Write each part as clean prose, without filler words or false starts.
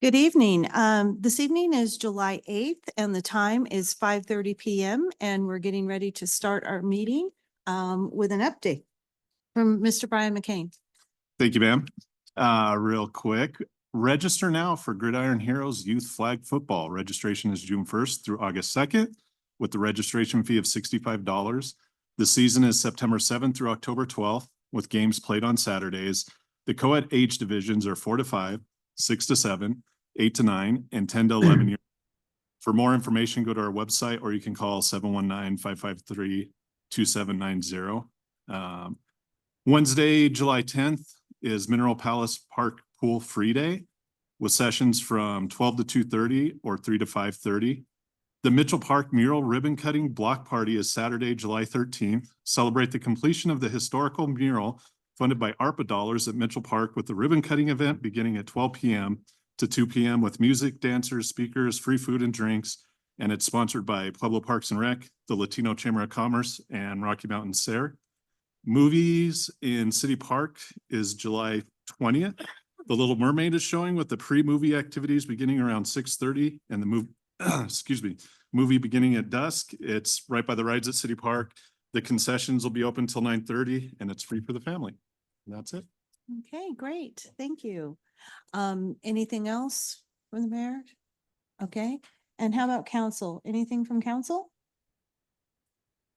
Good evening. This evening is July 8th and the time is 5:30 PM and we're getting ready to start our meeting with an update from Mr. Brian McCain. Thank you, ma'am. Real quick, register now for Gridiron Heroes Youth Flag Football. Registration is June 1st through August 2nd with the registration fee of $65. The season is September 7th through October 12th with games played on Saturdays. The co-ed age divisions are 4 to 5, 6 to 7, 8 to 9, and 10 to 11 years. For more information, go to our website or you can call 719-553-2790. Wednesday, July 10th is Mineral Palace Park Pool Free Day with sessions from 12 to 2:30 or 3 to 5:30. The Mitchell Park Mural Ribbon Cutting Block Party is Saturday, July 13th. Celebrate the completion of the historical mural funded by ARPA dollars at Mitchell Park with the ribbon cutting event beginning at 12 p.m. to 2 p.m. with music, dancers, speakers, free food and drinks. And it's sponsored by Pueblo Parks and Rec, the Latino Chamber of Commerce, and Rocky Mountain SARE. Movies in City Park is July 20th. The Little Mermaid is showing with the pre-movie activities beginning around 6:30 and the movie beginning at dusk. It's right by the rides at City Park. The concessions will be open till 9:30 and it's free for the family. And that's it. Okay, great. Thank you. Anything else from the mayor? Okay. And how about council? Anything from council?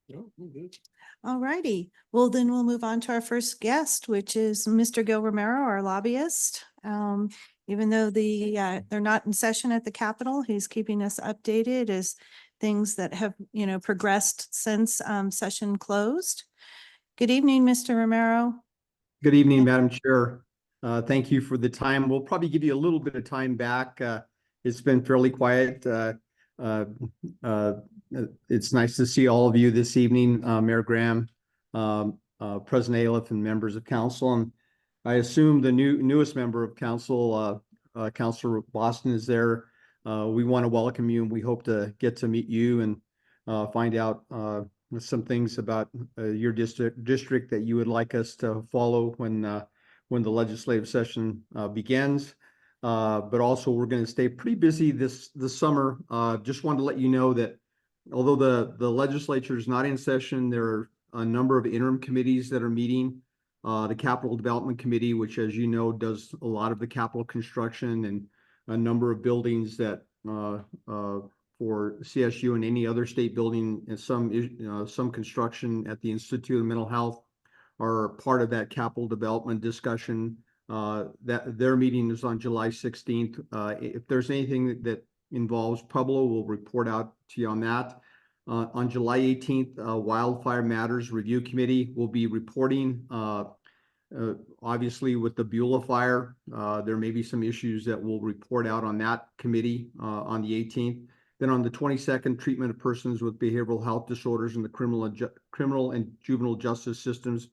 No, we're good. All righty. Well, then we'll move on to our first guest, which is Mr. Gil Romero, our lobbyist. Even though they're not in session at the Capitol, he's keeping us updated as things that have, progressed since session closed. Good evening, Mr. Romero. Good evening, Madam Chair. Thank you for the time. We'll probably give you a little bit of time back. It's been fairly quiet. It's nice to see all of you this evening, Mayor Graham, President Aliff, and members of council. And I assume the newest member of council, Councilor Boston, is there. We want to welcome you, and we hope to get to meet you and find out some things about your district that you would like us to follow when the legislative session begins. But also we're going to stay pretty busy this summer. Just wanted to let you know that although the legislature is not in session, there are a number of interim committees that are meeting. The Capital Development Committee, which, as you know, does a lot of the capital construction and a number of buildings that for CSU and any other state building, and some construction at the Institute of Mental Health are part of that capital development discussion. That their meeting is on July 16th. If there's anything that involves Pueblo, we'll report out to you on that. On July 18th, Wildfire Matters Review Committee will be reporting. Obviously, with the Beulah fire, there may be some issues that we'll report out on that committee on the 18th. Then on the 22nd, treatment of persons with behavioral health disorders in the criminal and juvenile justice systems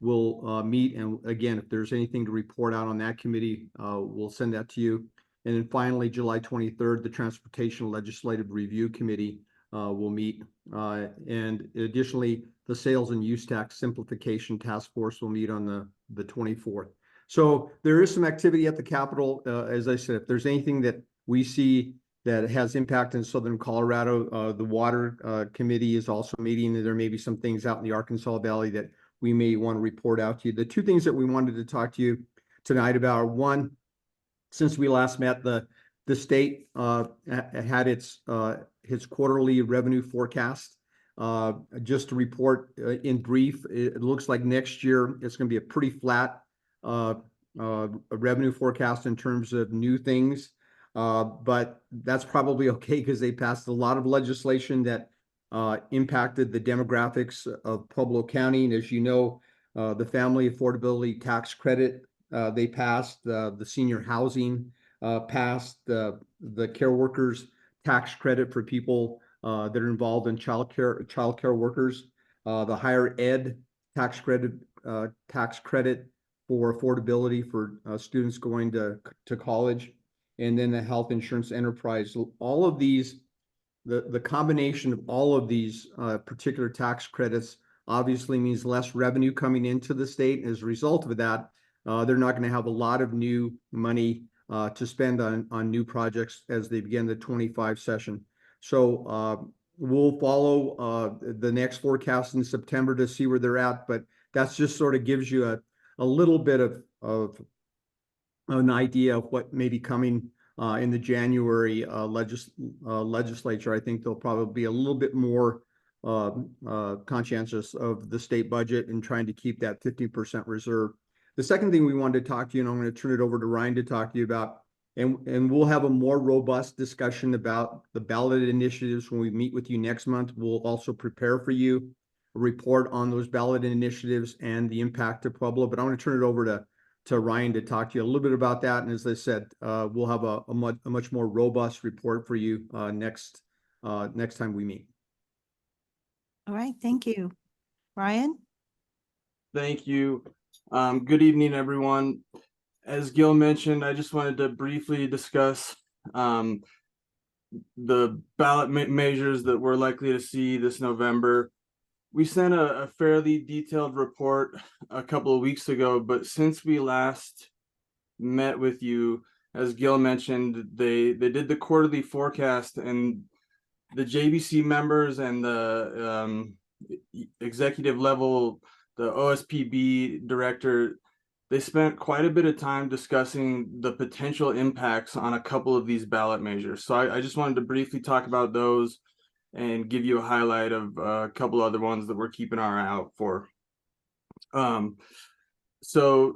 will meet. And again, if there's anything to report out on that committee, we'll send that to you. And then finally, July 23rd, the Transportation Legislative Review Committee will meet. And additionally, the Sales and Use Tax Simplification Task Force will meet on the 24th. So there is some activity at the Capitol. As I said, if there's anything that we see that has impact in Southern Colorado, the Water Committee is also meeting. There may be some things out in the Arkansas Valley that we may want to report out to you. The two things that we wanted to talk to you tonight about are, one, since we last met, the state had its quarterly revenue forecast. Just to report in brief, it looks like next year it's going to be a pretty flat revenue forecast in terms of new things. But that's probably okay because they passed a lot of legislation that impacted the demographics of Pueblo County. And as you know, the Family Affordability Tax Credit, they passed, the senior housing passed, the care workers tax credit for people that are involved in child care workers, the higher ed tax credit for affordability for students going to college, and then the health insurance enterprise. All of these, the combination of all of these particular tax credits obviously means less revenue coming into the state. As a result of that, they're not going to have a lot of new money to spend on new projects as they begin the 25 session. So we'll follow the next forecast in September to see where they're at, but that's just sort of gives you a little bit of an idea of what may be coming in the January legislature. I think they'll probably be a little bit more conscientious of the state budget and trying to keep that 50% reserve. The second thing we wanted to talk to you, and I'm going to turn it over to Ryan to talk to you about, and we'll have a more robust discussion about the ballot initiatives when we meet with you next month. We'll also prepare for you a report on those ballot initiatives and the impact to Pueblo. But I want to turn it over to Ryan to talk to you a little bit about that. And as I said, we'll have a much more robust report for you next time we meet. All right, thank you. Ryan? Thank you. Good evening, everyone. As Gil mentioned, I just wanted to briefly discuss the ballot measures that we're likely to see this November. We sent a fairly detailed report a couple of weeks ago, but since we last met with you, as Gil mentioned, they did the quarterly forecast, and the JBC members and the executive level, the OSPB director, they spent quite a bit of time discussing the potential impacts on a couple of these ballot measures. So I just wanted to briefly talk about those and give you a highlight of a couple other ones that we're keeping our eye out for. So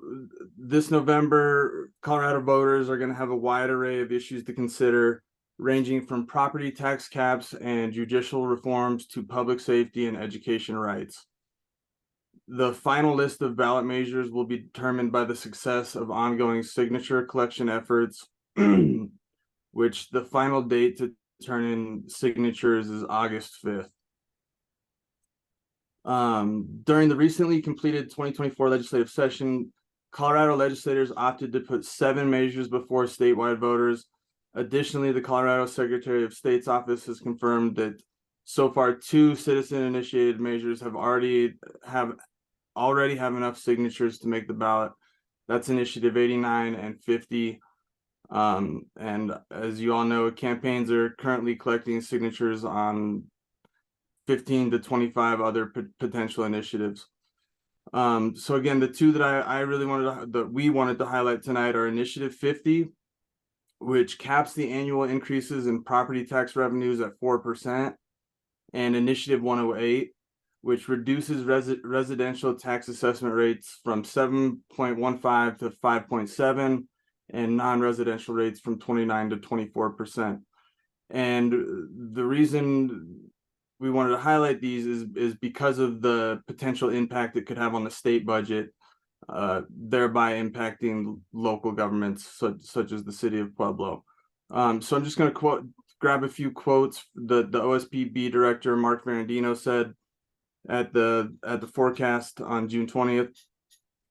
this November, Colorado voters are going to have a wide array of issues to consider, ranging from property tax caps and judicial reforms to public safety and education rights. The final list of ballot measures will be determined by the success of ongoing signature collection efforts, which the final date to turn in signatures is August 5th. During the recently completed 2024 legislative session, Colorado legislators opted to put 7 measures before statewide voters. Additionally, the Colorado Secretary of State's office has confirmed that so far 2 citizen-initiated measures already have enough signatures to make the ballot. That's Initiative 89 and 50. And as you all know, campaigns are currently collecting signatures on 15 to 25 other potential initiatives. So again, the 2 that we wanted to highlight tonight are Initiative 50, which caps the annual increases in property tax revenues at 4%, and Initiative 108, which reduces residential tax assessment rates from 7.15 to 5.7, and non-residential rates from 29 to 24%. And the reason we wanted to highlight these is because of the potential impact it could have on the state budget, thereby impacting local governments such as the city of Pueblo. So I'm just going to grab a few quotes. The OSPB director, Mark Ferrandino, said at the forecast on June 20th,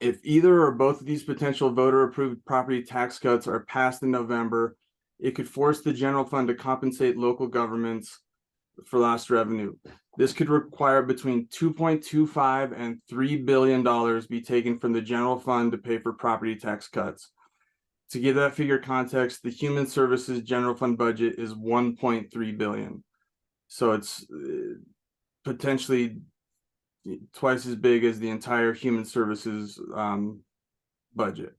if either or both of these potential voter-approved property tax cuts are passed in November, it could force the general fund to compensate local governments for lost revenue. This could require between $2.25 and $3 billion be taken from the general fund to pay for property tax cuts. To give that figure context, the Human Services General Fund budget is $1.3 billion. So it's potentially twice as big as the entire Human Services budget.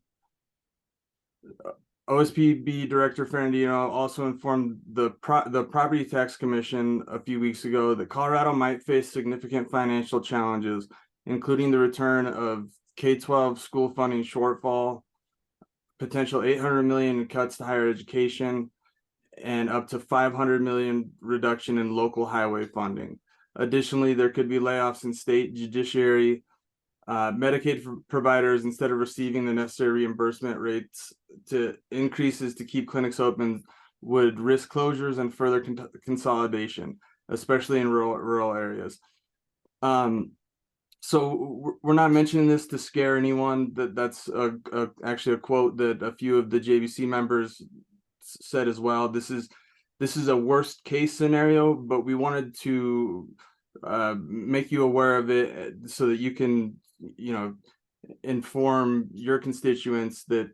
OSPB Director Ferrandino also informed the Property Tax Commission a few weeks ago that Colorado might face significant financial challenges, including the return of K-12 school funding shortfall, potential $800 million in cuts to higher education, and up to $500 million reduction in local highway funding. Additionally, there could be layoffs in state judiciary. Medicaid providers, instead of receiving the necessary reimbursement rates to increases to keep clinics open, would risk closures and further consolidation, especially in rural areas. So we're not mentioning this to scare anyone. That's actually a quote that a few of the JBC members said as well. This is a worst case scenario, but we wanted to make you aware of it so that you can, inform your constituents that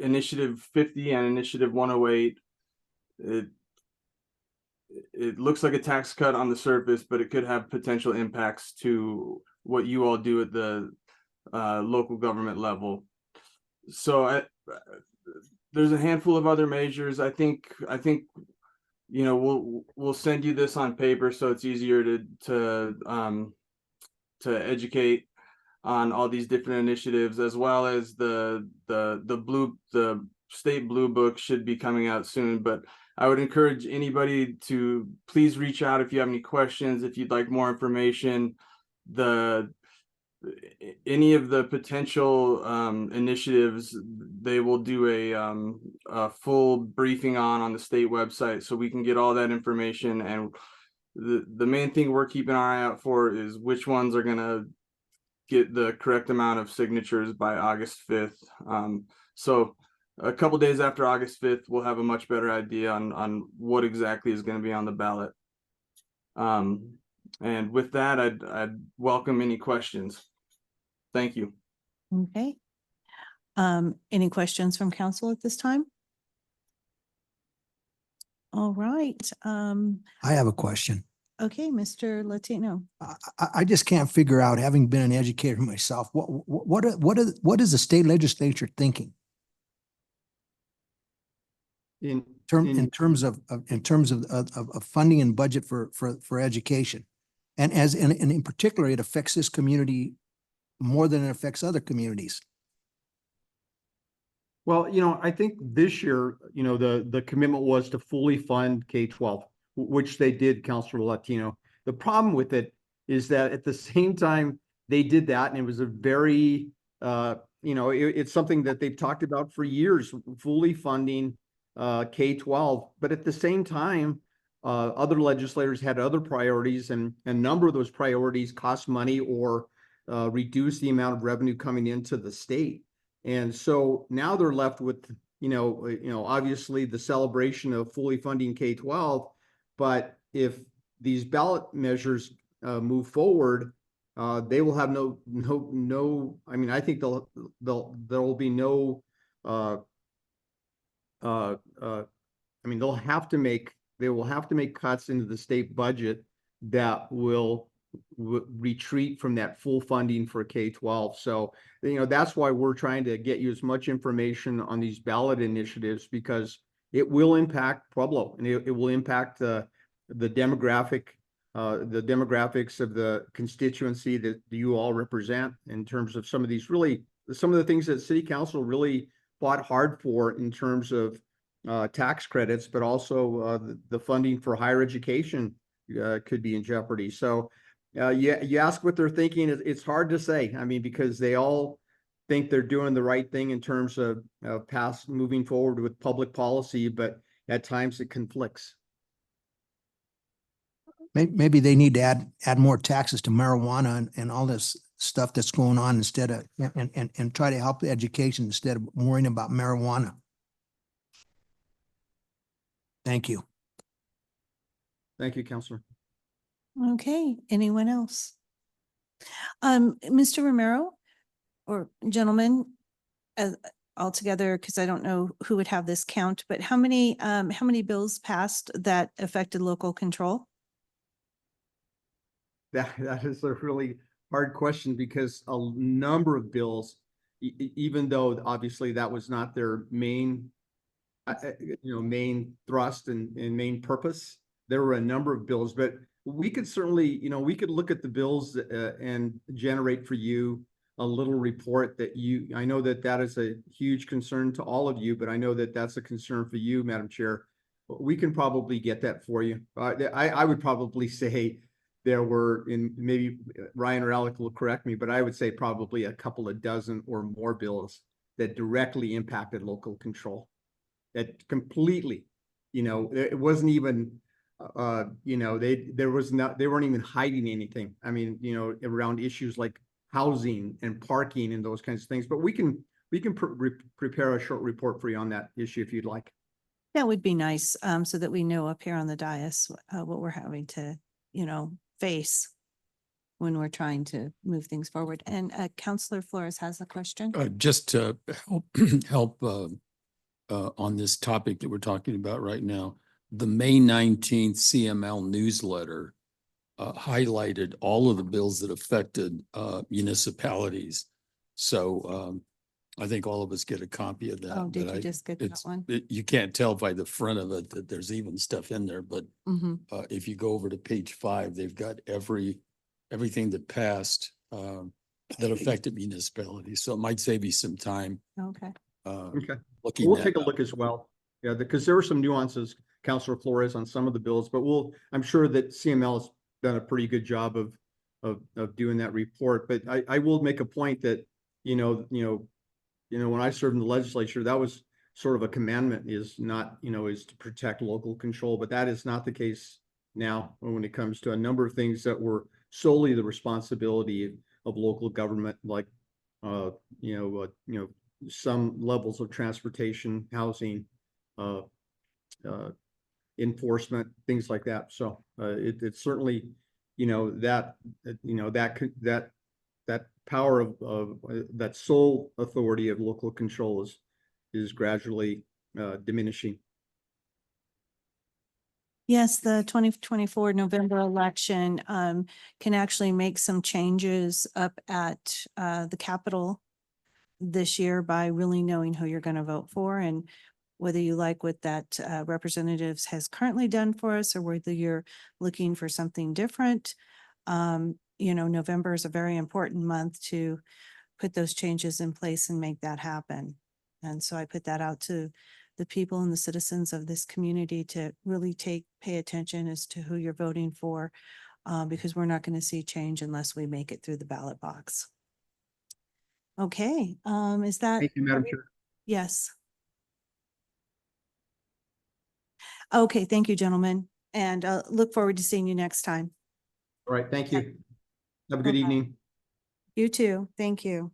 Initiative 50 and Initiative 108. It looks like a tax cut on the surface, but it could have potential impacts to what you all do at the local government level. So there's a handful of other measures. I think you know, we'll send you this on paper so it's easier to educate on all these different initiatives, as well as the state blue book should be coming out soon. But I would encourage anybody to please reach out if you have any questions, if you'd like more information. Any of the potential initiatives, they will do a full briefing on the state website, so we can get all that information. And the main thing we're keeping our eye out for is which ones are gonna get the correct amount of signatures by August 5th. So a couple days after August 5th, we'll have a much better idea on what exactly is going to be on the ballot. And with that, I'd welcome any questions. Thank you. Okay. Any questions from council at this time? All right. I have a question. Okay, Mr. Latino. I just can't figure out, having been an educator myself, what is the state legislature thinking In in terms of funding and budget for education? And in particular, it affects this community more than it affects other communities. Well, you know, I think this year, you know, the commitment was to fully fund K-12, which they did, Councilor Latino. The problem with it is that at the same time they did that, and it was a very, you know, it's something that they've talked about for years, fully funding K-12. But at the same time, other legislators had other priorities, and a number of those priorities cost money or reduce the amount of revenue coming into the state. And so now they're left with, you know, obviously the celebration of fully funding K-12, but if these ballot measures move forward, they will have no. I mean, I think there will be no. I mean, they will have to make cuts into the state budget that will retreat from that full funding for K-12. So, you know, that's why we're trying to get you as much information on these ballot initiatives, because it will impact Pueblo, and it will impact the demographics of the constituency that you all represent, in terms of some of the things that City Council really fought hard for in terms of tax credits, but also the funding for higher education could be in jeopardy. So you ask what they're thinking. It's hard to say. I mean, because they all think they're doing the right thing in terms of moving forward with public policy, but at times it conflicts. Maybe they need to add more taxes to marijuana and all this stuff that's going on, instead of, and try to help the education instead of worrying about marijuana. Thank you. Thank you, Councilor. Okay, anyone else? Mr. Romero, or gentlemen, altogether, because I don't know who would have this count, but how many bills passed that affected local control? That is a really hard question, because a number of bills, even though obviously that was not their main, main thrust and main purpose, there were a number of bills. But we could certainly, we could look at the bills and generate for you a little report that I know that is a huge concern to all of you, but I know that that's a concern for you, Madam Chair. We can probably get that for you. I would probably say there were, maybe Ryan or Alec will correct me, but I would say probably a couple of dozen or more bills that directly impacted local control. That completely, it wasn't even, they weren't even hiding anything. I mean, around issues like housing and parking and those kinds of things. But we can prepare a short report for you on that issue if you'd like. That would be nice, so that we know up here on the dais what we're having to, face when we're trying to move things forward. And Councilor Flores has a question. Just to help on this topic that we're talking about right now. The May 19th CML newsletter highlighted all of the bills that affected municipalities. So I think all of us get a copy of that. Oh, did but you just get that it's- one? You can't tell by the front of it that there's even stuff in there, but Mm-hmm. if you go over to page 5, they've got everything that passed that affected municipalities. So it might save you some time Okay. Okay. looking We'll that take a up. look as well. Yeah, because there were some nuances, Councilor Flores, on some of the bills, but I'm sure that CML has done a pretty good job of doing that report. But I will make a point that, when I served in the legislature, that was sort of a commandment, is to protect local control, but that is not the case now when it comes to a number of things that were solely the responsibility of local government, like, some levels of transportation, housing, enforcement, things like that. So it's certainly, that power of that sole authority of local control is gradually diminishing. Yes, the 2024 November election can actually make some changes up at the Capitol this year by really knowing who you're going to vote for, and whether you like what that representatives has currently done for us or whether you're looking for something different. November is a very important month to put those changes in place and make that happen. And so I put that out to the people and the citizens of this community to really pay attention as to who you're voting for, because we're not going to see change unless we make it through the ballot box. Okay, is that? Thank you, Madam Chair. Yes. Okay, thank you, gentlemen, and look forward to seeing you next time. All right, thank you. Have a good Bye-bye. evening. You too. Thank you.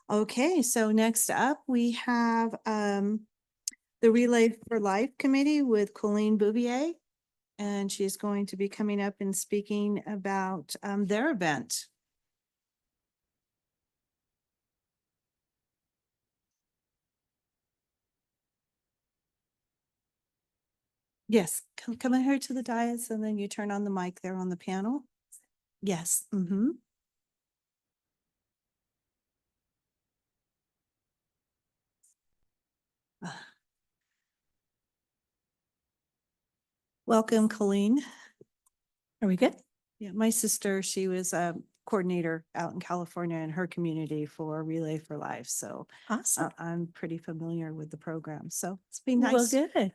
Okay, so next up, we have the Relay for Life Committee with Colleen Bouvier, and she's going to be coming up and speaking about their event. Yes, come in here to the dais, and then you turn on the mic there on the panel. Yes. Mm-hmm. Welcome, Colleen. Are we good? Yeah, my sister, she was a coordinator out in California in her community for Relay for Life. So Awesome. I'm pretty familiar with the program. So it's been Well, nice good.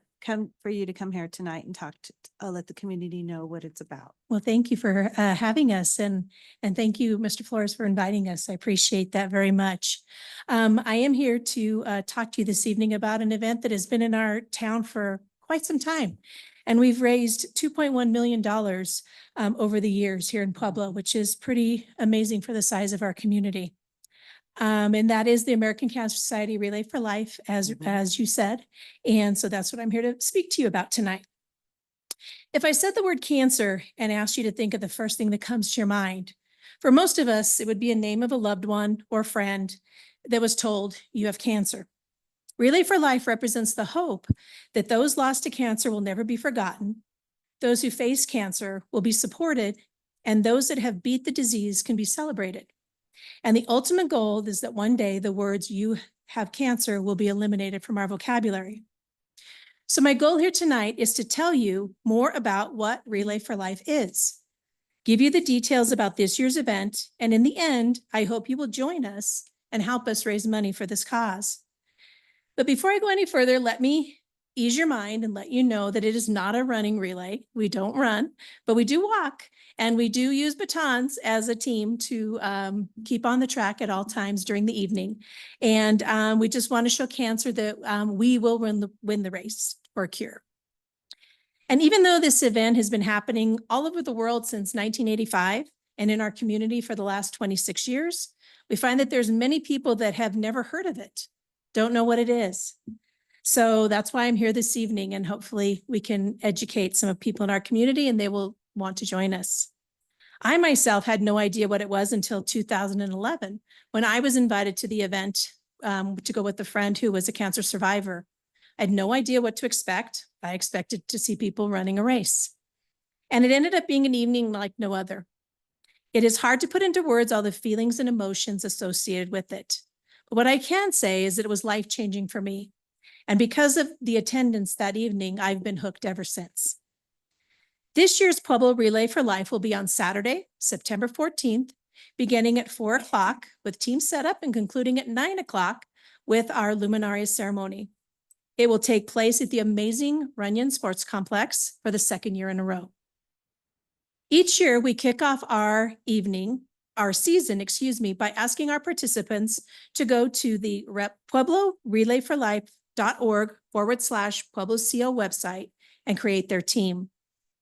for you to come here tonight and talk to, let the community know what it's about. Well, thank you for having us, and thank you, Mr. Flores, for inviting us. I appreciate that very much. I am here to talk to you this evening about an event that has been in our town for quite some time. And we've raised $2.1 million over the years here in Pueblo, which is pretty amazing for the size of our community. And that is the American Cancer Society Relay for Life, as you said. And so that's what I'm here to speak to you about tonight. If I said the word cancer and asked you to think of the first thing that comes to your mind, for most of us, it would be a name of a loved one or friend that was told you have cancer. Relay for Life represents the hope that those lost to cancer will never be forgotten, those who face cancer will be supported, and those that have beat the disease can be celebrated. And the ultimate goal is that one day the words "you have cancer" will be eliminated from our vocabulary. So my goal here tonight is to tell you more about what Relay for Life is, give you the details about this year's event, and in the end, I hope you will join us and help us raise money for this cause. But before I go any further, let me ease your mind and let you know that it is not a running relay. We don't run, but we do walk, and we do use batons as a team to keep on the track at all times during the evening. And we just want to show cancer that we will win the race for a cure. And even though this event has been happening all over the world since 1985 and in our community for the last 26 years, we find that there's many people that have never heard of it, don't know what it is. So that's why I'm here this evening, and hopefully we can educate some of people in our community and they will want to join us. I myself had no idea what it was until 2011, when I was invited to the event to go with a friend who was a cancer survivor. I had no idea what to expect. I expected to see people running a race. And it ended up being an evening like no other. It is hard to put into words all the feelings and emotions associated with it. But what I can say is that it was life-changing for me. And because of the attendance that evening, I've been hooked ever since. This year's Pueblo Relay for Life will be on Saturday, September 14th, beginning at 4 o'clock with team setup and concluding at 9 o'clock with our Luminaria ceremony. It will take place at the amazing Runyon Sports Complex for the second year in a row. Each year, we kick off our season, by asking our participants to go to the PuebloRelayForLife.org/PuebloCO website and create their team.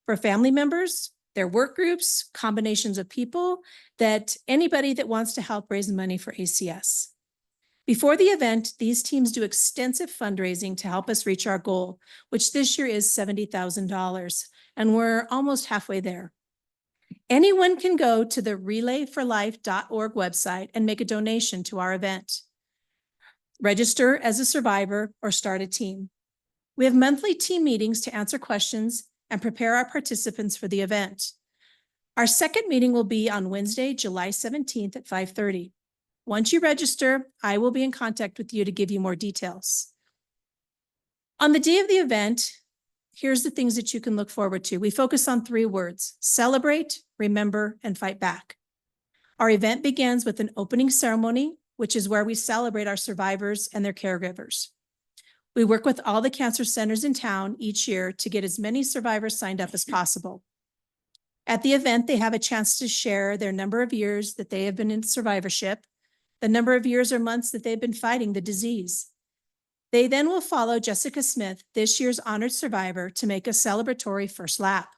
For family members, their work groups, combinations of people, that anybody that wants to help raise money for ACS. Before the event, these teams do extensive fundraising to help us reach our goal, which this year is $70,000, and we're almost halfway there. Anyone can go to the relayforlife.org website and make a donation to our event. Register as a survivor or start a team. We have monthly team meetings to answer questions and prepare our participants for the event. Our second meeting will be on Wednesday, July 17th at 5:30. Once you register, I will be in contact with you to give you more details. On the day of the event, here's the things that you can look forward to. We focus on 3 words: celebrate, remember, and fight back. Our event begins with an opening ceremony, which is where we celebrate our survivors and their caregivers. We work with all the cancer centers in town each year to get as many survivors signed up as possible. At the event, they have a chance to share their number of years that they have been in survivorship, the number of years or months that they've been fighting the disease. They then will follow Jessica Smith, this year's honored survivor, to make a celebratory first lap.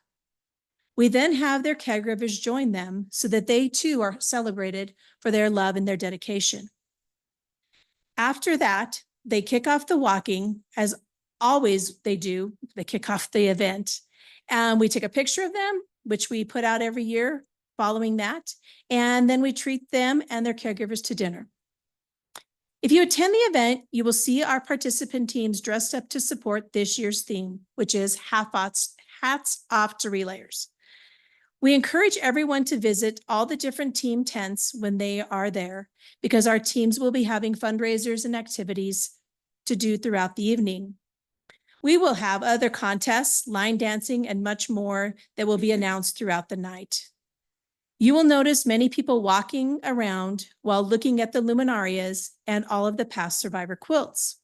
We then have their caregivers join them so that they too are celebrated for their love and their dedication. After that, they kick off the walking, as always they do. They kick off the event. We take a picture of them, which we put out every year following that, and then we treat them and their caregivers to dinner. If you attend the event, you will see our participant teams dressed up to support this year's theme, which is hats off to relayers. We encourage everyone to visit all the different team tents when they are there, because our teams will be having fundraisers and activities to do throughout the evening. We will have other contests, line dancing, and much more that will be announced throughout the night. You will notice many people walking around while looking at the luminarias and all of the past survivor quilts.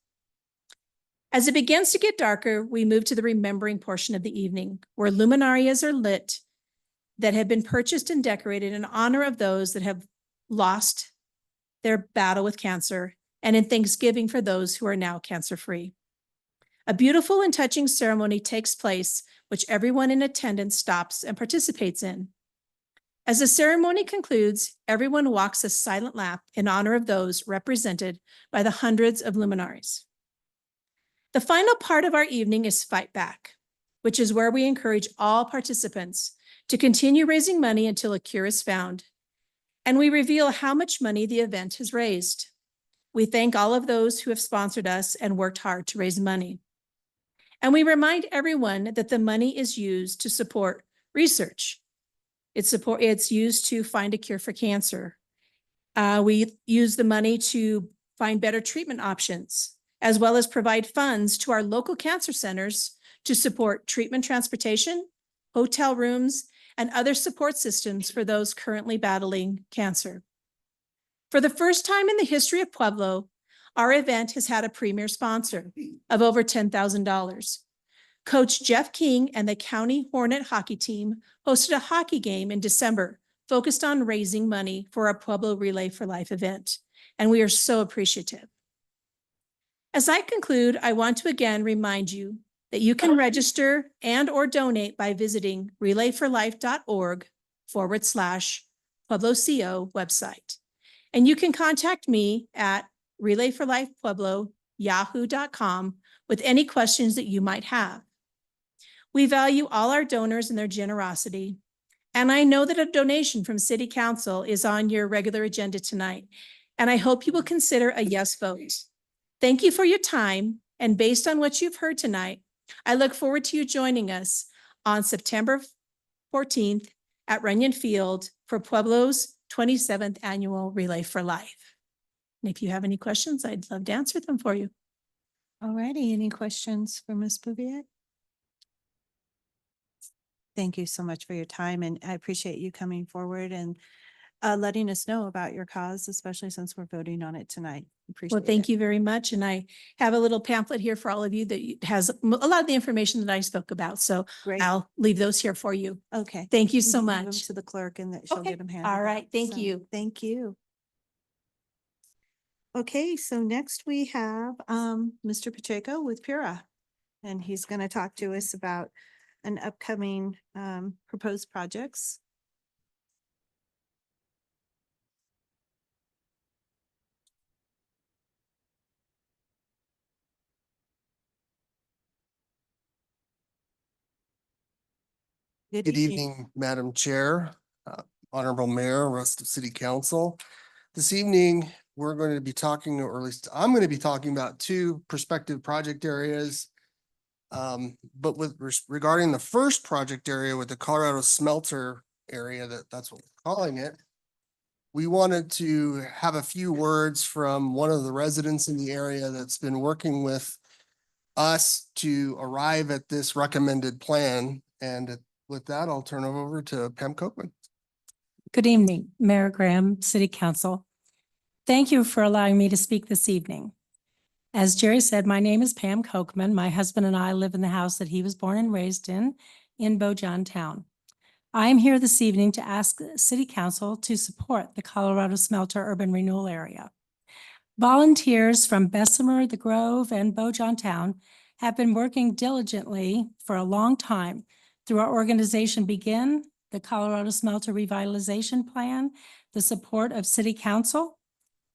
As it begins to get darker, we move to the remembering portion of the evening, where luminarias are lit that have been purchased and decorated in honor of those that have lost their battle with cancer, and in thanksgiving for those who are now cancer-free. A beautiful and touching ceremony takes place, which everyone in attendance stops and participates in. As the ceremony concludes, everyone walks a silent lap in honor of those represented by the hundreds of luminaries. The final part of our evening is Fight Back, which is where we encourage all participants to continue raising money until a cure is found, and we reveal how much money the event has raised. We thank all of those who have sponsored us and worked hard to raise money. And we remind everyone that the money is used to support research. It's used to find a cure for cancer. We use the money to find better treatment options, as well as provide funds to our local cancer centers to support treatment transportation, hotel rooms, and other support systems for those currently battling cancer. For the first time in the history of Pueblo, our event has had a premier sponsor of over $10,000. Coach Jeff King and the County Hornet hockey team hosted a hockey game in December focused on raising money for our Pueblo Relay for Life event, and we are so appreciative. As I conclude, I want to again remind you that you can register and/or donate by visiting relayforlife.org/PuebloCO website. And you can contact me at relayforlifepueblo@yahoo.com with any questions that you might have. We value all our donors and their generosity. And I know that a donation from City Council is on your regular agenda tonight. and I hope you will consider a yes vote. Thank you for your time, and based on what you've heard tonight, I look forward to you joining us on September 14th at Runyon Field for Pueblo's 27th Annual Relay for Life. And if you have any questions, I'd love to answer them for you. All righty, any questions for Ms. Bouvier? Thank you so much for your time, and I appreciate you coming forward and letting us know about your cause, especially since we're voting on it tonight. Well, thank you very much. And I have a little pamphlet here for all of you that has a lot of the information that I spoke about. So Great. I'll leave those here for you. Okay. Thank you can so give 'em much. To the clerk, and that she'll Okay. get them handed All right. out. Thank So, you. Thank you. Okay, so next we have Mr. Pacheco with Pura, and he's going to talk to us about an upcoming proposed projects. Good evening, Madam Chair, Honorable Mayor, rest of City Council. This evening, we're going to be talking, or at least I'm going to be talking about two prospective project areas. But regarding the first project area with the Colorado Smelter area, that's what we're calling it. We wanted to have a few words from one of the residents in the area that's been working with us to arrive at this recommended plan. And with that, I'll turn it over to Pam Copeland. Good evening, Mayor Graham, City Council. Thank you for allowing me to speak this evening. As Jerry said, my name is Pam Kochman. My husband and I live in the house that he was born and raised in Beaujon Town. I am here this evening to ask City Council to support the Colorado Smelter Urban Renewal Area. Volunteers from Bessemer, The Grove, and Beaujon Town have been working diligently for a long time through our organization Begin, the Colorado Smelter Revitalization Plan, the support of City Council,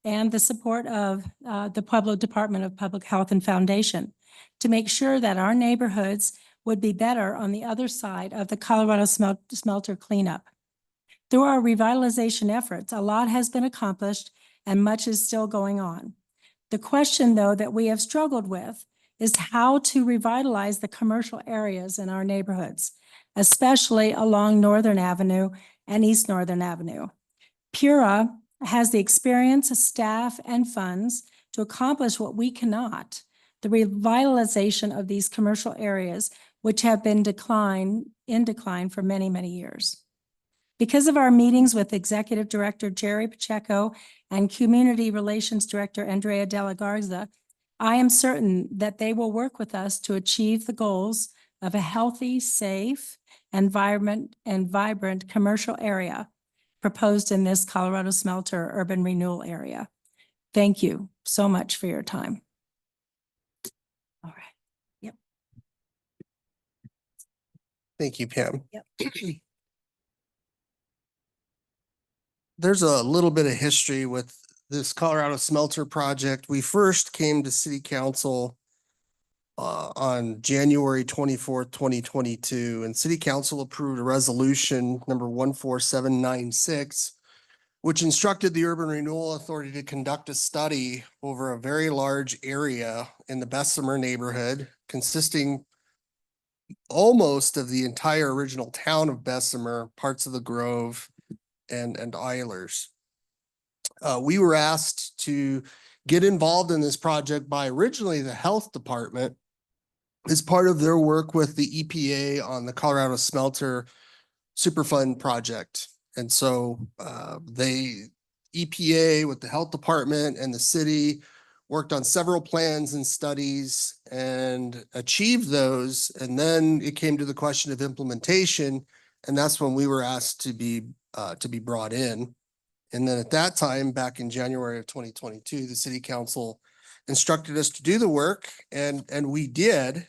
and the support of the Pueblo Department of Public Health and Foundation to make sure that our neighborhoods would be better on the other side of the Colorado Smelter cleanup. Through our revitalization efforts, a lot has been accomplished and much is still going on. The question, though, that we have struggled with is how to revitalize the commercial areas in our neighborhoods, especially along Northern Avenue and East Northern Avenue. Pura has the experience, staff, and funds to accomplish what we cannot, the revitalization of these commercial areas, which have been in decline for many, many years. Because of our meetings with Executive Director Jerry Pacheco and Community Relations Director Andrea De La Garza, I am certain that they will work with us to achieve the goals of a healthy, safe, and vibrant commercial area proposed in this Colorado Smelter Urban Renewal Area. Thank you so much for your time. All right. Yep. Thank you, Pam. Yep. There's a little bit of history with this Colorado Smelter project. We first came to City Council on January 24th, 2022, and City Council approved a resolution number 14796, which instructed the Urban Renewal Authority to conduct a study over a very large area in the Bessemer neighborhood, consisting almost of the entire original town of Bessemer, parts of the Grove, and Eilers. We were asked to get involved in this project by originally the Health Department as part of their work with the EPA on the Colorado Smelter Superfund project. And so EPA with the Health Department and the city worked on several plans and studies and achieved those. And then it came to the question of implementation. And that's when we were asked to be brought in. And then at that time, back in January of 2022, the City Council instructed us to do the work, and we did.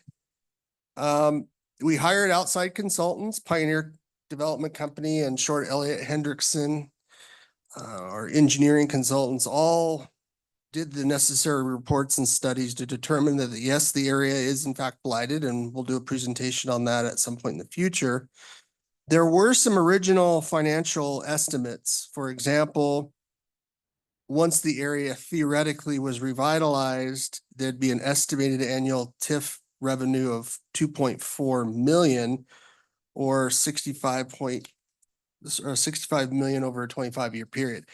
We hired outside consultants, Pioneer Development Company and Short Elliott Hendrickson, our engineering consultants, all did the necessary reports and studies to determine that, yes, the area is in fact blighted, and we'll do a presentation on that at some point in the future. There were some original financial estimates. For example, once the area theoretically was revitalized, there'd be an estimated annual TIF revenue of 2.4 million or 65 million over a 25-year period.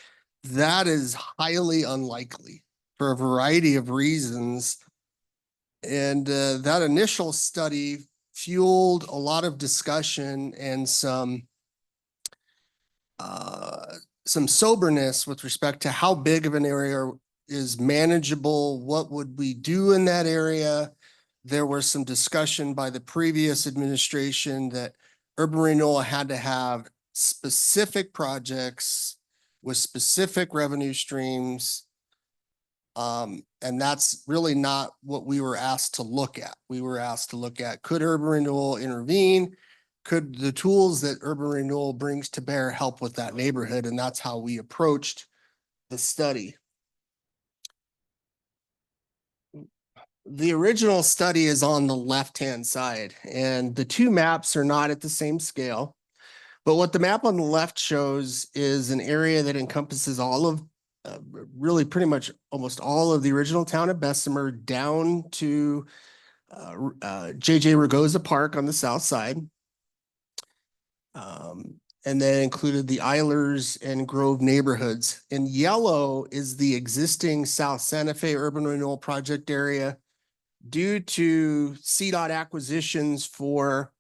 That is highly unlikely for a variety of reasons. And that initial study fueled a lot of discussion and some soberness with respect to how big of an area is manageable. What would we do in that area? There was some discussion by the previous administration that urban renewal had to have specific projects with specific revenue streams. And that's really not what we were asked to look at. We were asked to look at, could urban renewal intervene? Could the tools that urban renewal brings to bear help with that neighborhood? And that's how we approached the study. The original study is on the left-hand side, and the two maps are not at the same scale. But what the map on the left shows is an area that encompasses all of, really pretty much almost all of the original town of Bessemer down to JJ Ragosa Park on the south side. And then included the Eilers and Grove neighborhoods. In yellow is the existing South Santa Fe Urban Renewal Project area. Due to CDOT acquisitions for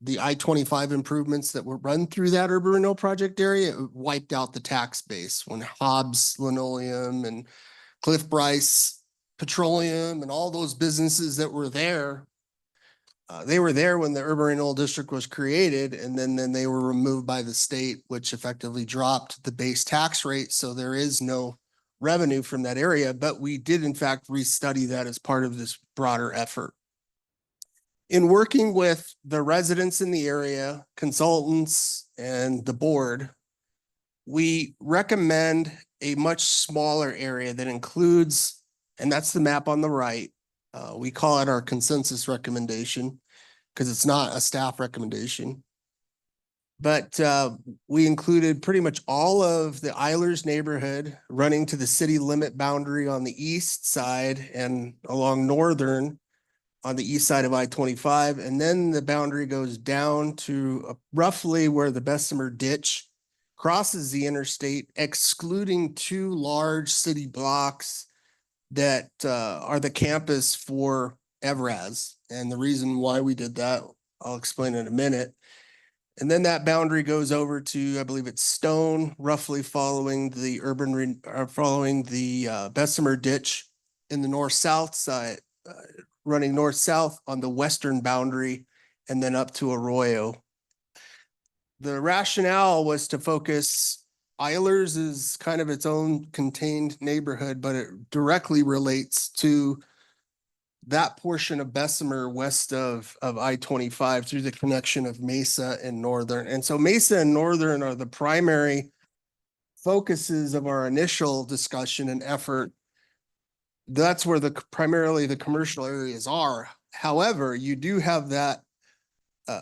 the I-25 improvements that were run through that urban renewal project area, it wiped out the tax base when Hobbs Linoleum and Cliff Bryce Petroleum and all those businesses that were there, they were there when the urban renewal district was created, and then they were removed by the state, which effectively dropped the base tax rate. So there is no revenue from that area, but we did in fact restudy that as part of this broader effort. In working with the residents in the area, consultants, and the board, we recommend a much smaller area that includes, and that's the map on the right. We call it our consensus recommendation because it's not a staff recommendation. But we included pretty much all of the Eilers neighborhood running to the city limit boundary on the east side and along Northern on the east side of I-25. And then the boundary goes down to roughly where the Bessemer Ditch crosses the interstate, excluding two large city blocks that are the campus for Evraz. And the reason why we did that, I'll explain in a minute. And then that boundary goes over to, I believe it's Stone, roughly following the Bessemer Ditch in the north-south side, running north-south on the western boundary, and then up to Arroyo. The rationale was to focus, Eilers is kind of its own contained neighborhood, but it directly relates to that portion of Bessemer west of I-25 through the connection of Mesa and Northern. And so Mesa and Northern are the primary focuses of our initial discussion and effort. That's where primarily the commercial areas are. However, you do have that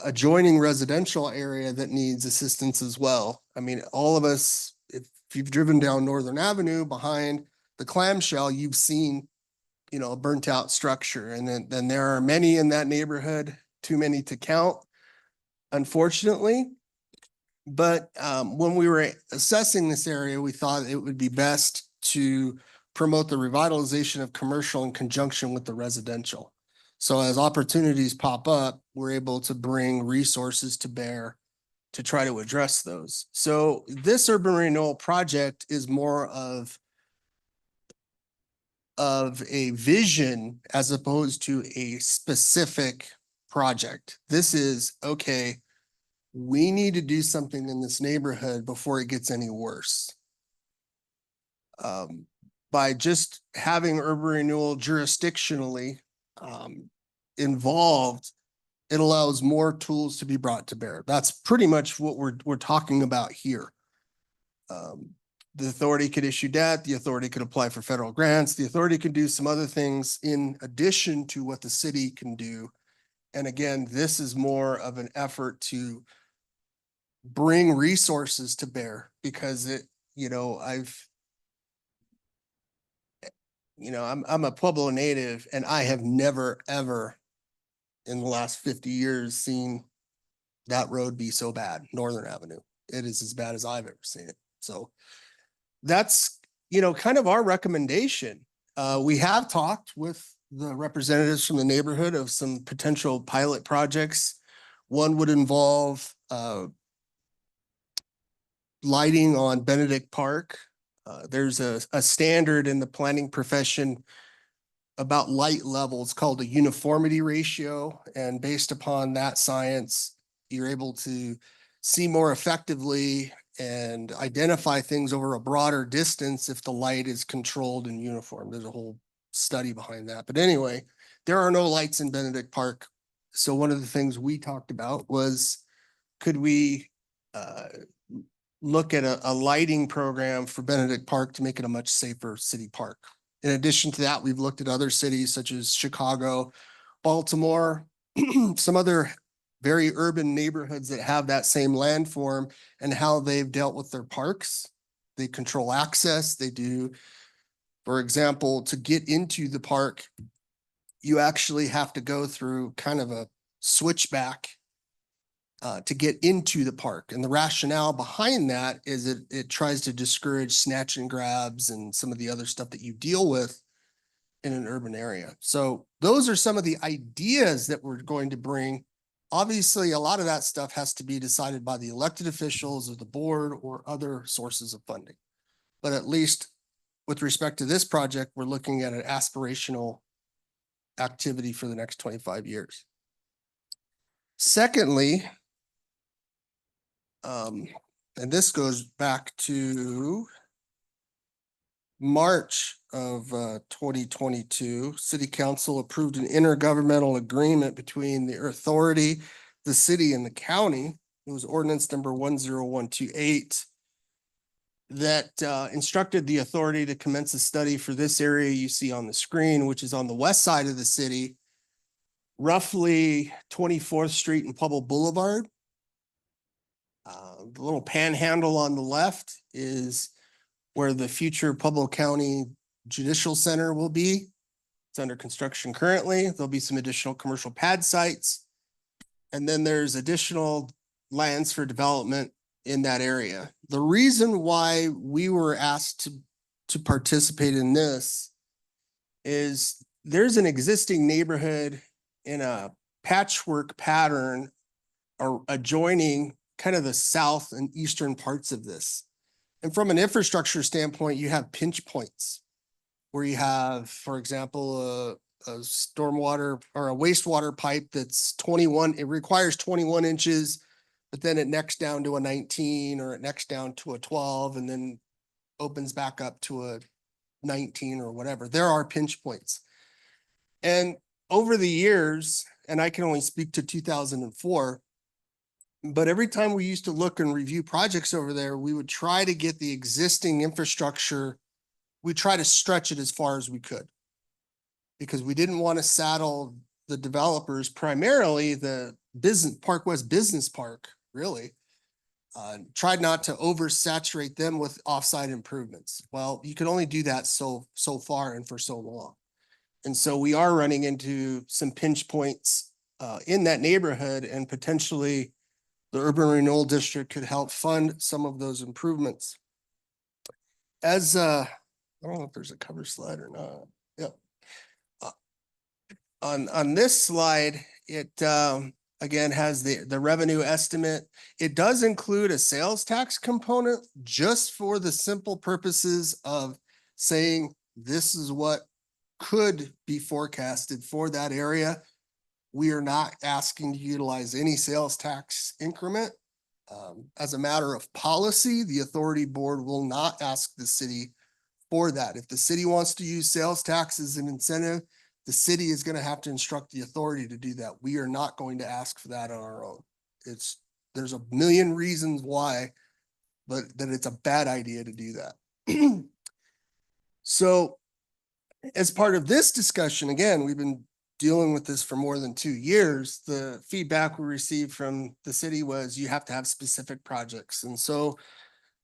adjoining residential area that needs assistance as well. I mean, all of us, if you've driven down Northern Avenue behind the clamshell, you've seen a burnt out structure. And then there are many in that neighborhood, too many to count, unfortunately. But when we were assessing this area, we thought it would be best to promote the revitalization of commercial in conjunction with the residential. So as opportunities pop up, we're able to bring resources to bear to try to address those. So this urban renewal project is more of a vision as opposed to a specific project. This is, okay, we need to do something in this neighborhood before it gets any worse. By just having urban renewal jurisdictionally involved, it allows more tools to be brought to bear. That's pretty much what we're talking about here. The authority could issue debt, the authority could apply for federal grants, the authority could do some other things in addition to what the city can do. And again, this is more of an effort to bring resources to bear because I've you know, I'm a Pueblo native and I have never, ever in the last 50 years seen that road be so bad, Northern Avenue. It is as bad as I've ever seen it. So that's, you know, kind of our recommendation. We have talked with the representatives from the neighborhood of some potential pilot projects. One would involve lighting on Benedict Park. There's a standard in the planning profession about light levels called a uniformity ratio. And based upon that science, you're able to see more effectively and identify things over a broader distance if the light is controlled and uniform. There's a whole study behind that. But anyway, there are no lights in Benedict Park. So one of the things we talked about was, could we look at a lighting program for Benedict Park to make it a much safer city park? In addition to that, we've looked at other cities such as Chicago, Baltimore, some other very urban neighborhoods that have that same landform and how they've dealt with their parks. They control access. They do, for example, to get into the park, you actually have to go through kind of a switchback to get into the park. And the rationale behind that is it tries to discourage snatch and grabs and some of the other stuff that you deal with in an urban area. So those are some of the ideas that we're going to bring. Obviously, a lot of that stuff has to be decided by the elected officials or the board or other sources of funding. But at least with respect to this project, we're looking at an aspirational activity for the next 25 years. Secondly, and this goes back to March of 2022, City Council approved an intergovernmental agreement between the authority, the city, and the county. It was ordinance number 10128 that instructed the authority to commence a study for this area you see on the screen, which is on the west side of the city, roughly 24th Street and Pueblo Boulevard. The little panhandle on the left is where the future Pueblo County Judicial Center will be. It's under construction currently. There'll be some additional commercial pad sites. And then there's additional lands for development in that area. The reason why we were asked to participate in this is there's an existing neighborhood in a patchwork pattern or adjoining kind of the south and eastern parts of this. And from an infrastructure standpoint, you have pinch points where you have, for example, a stormwater or a wastewater pipe that's 21, it requires 21 inches, but then it necks down to a 19 or it necks down to a 12 and then opens back up to a 19 or whatever. There are pinch points. And over the years, and I can only speak to 2004, but every time we used to look and review projects over there, we would try to get the existing infrastructure. We try to stretch it as far as we could because we didn't want to saddle the developers, primarily the Park West Business Park, really. Tried not to oversaturate them with offsite improvements. Well, you can only do that so far and for so long. And so we are running into some pinch points in that neighborhood, and potentially the Urban Renewal District could help fund some of those improvements. As I don't know if there's a cover slide or not. Yep. On this slide, it again has the revenue estimate. It does include a sales tax component just for the simple purposes of saying this is what could be forecasted for that area. We are not asking to utilize any sales tax increment. As a matter of policy, the authority board will not ask the city for that. If the city wants to use sales tax as an incentive, the city is going to have to instruct the authority to do that. We are not going to ask for that on our own. There's a million reasons why, but that it's a bad idea to do that. So as part of this discussion, again, we've been dealing with this for more than 2 years. The feedback we received from the city was you have to have specific projects. And so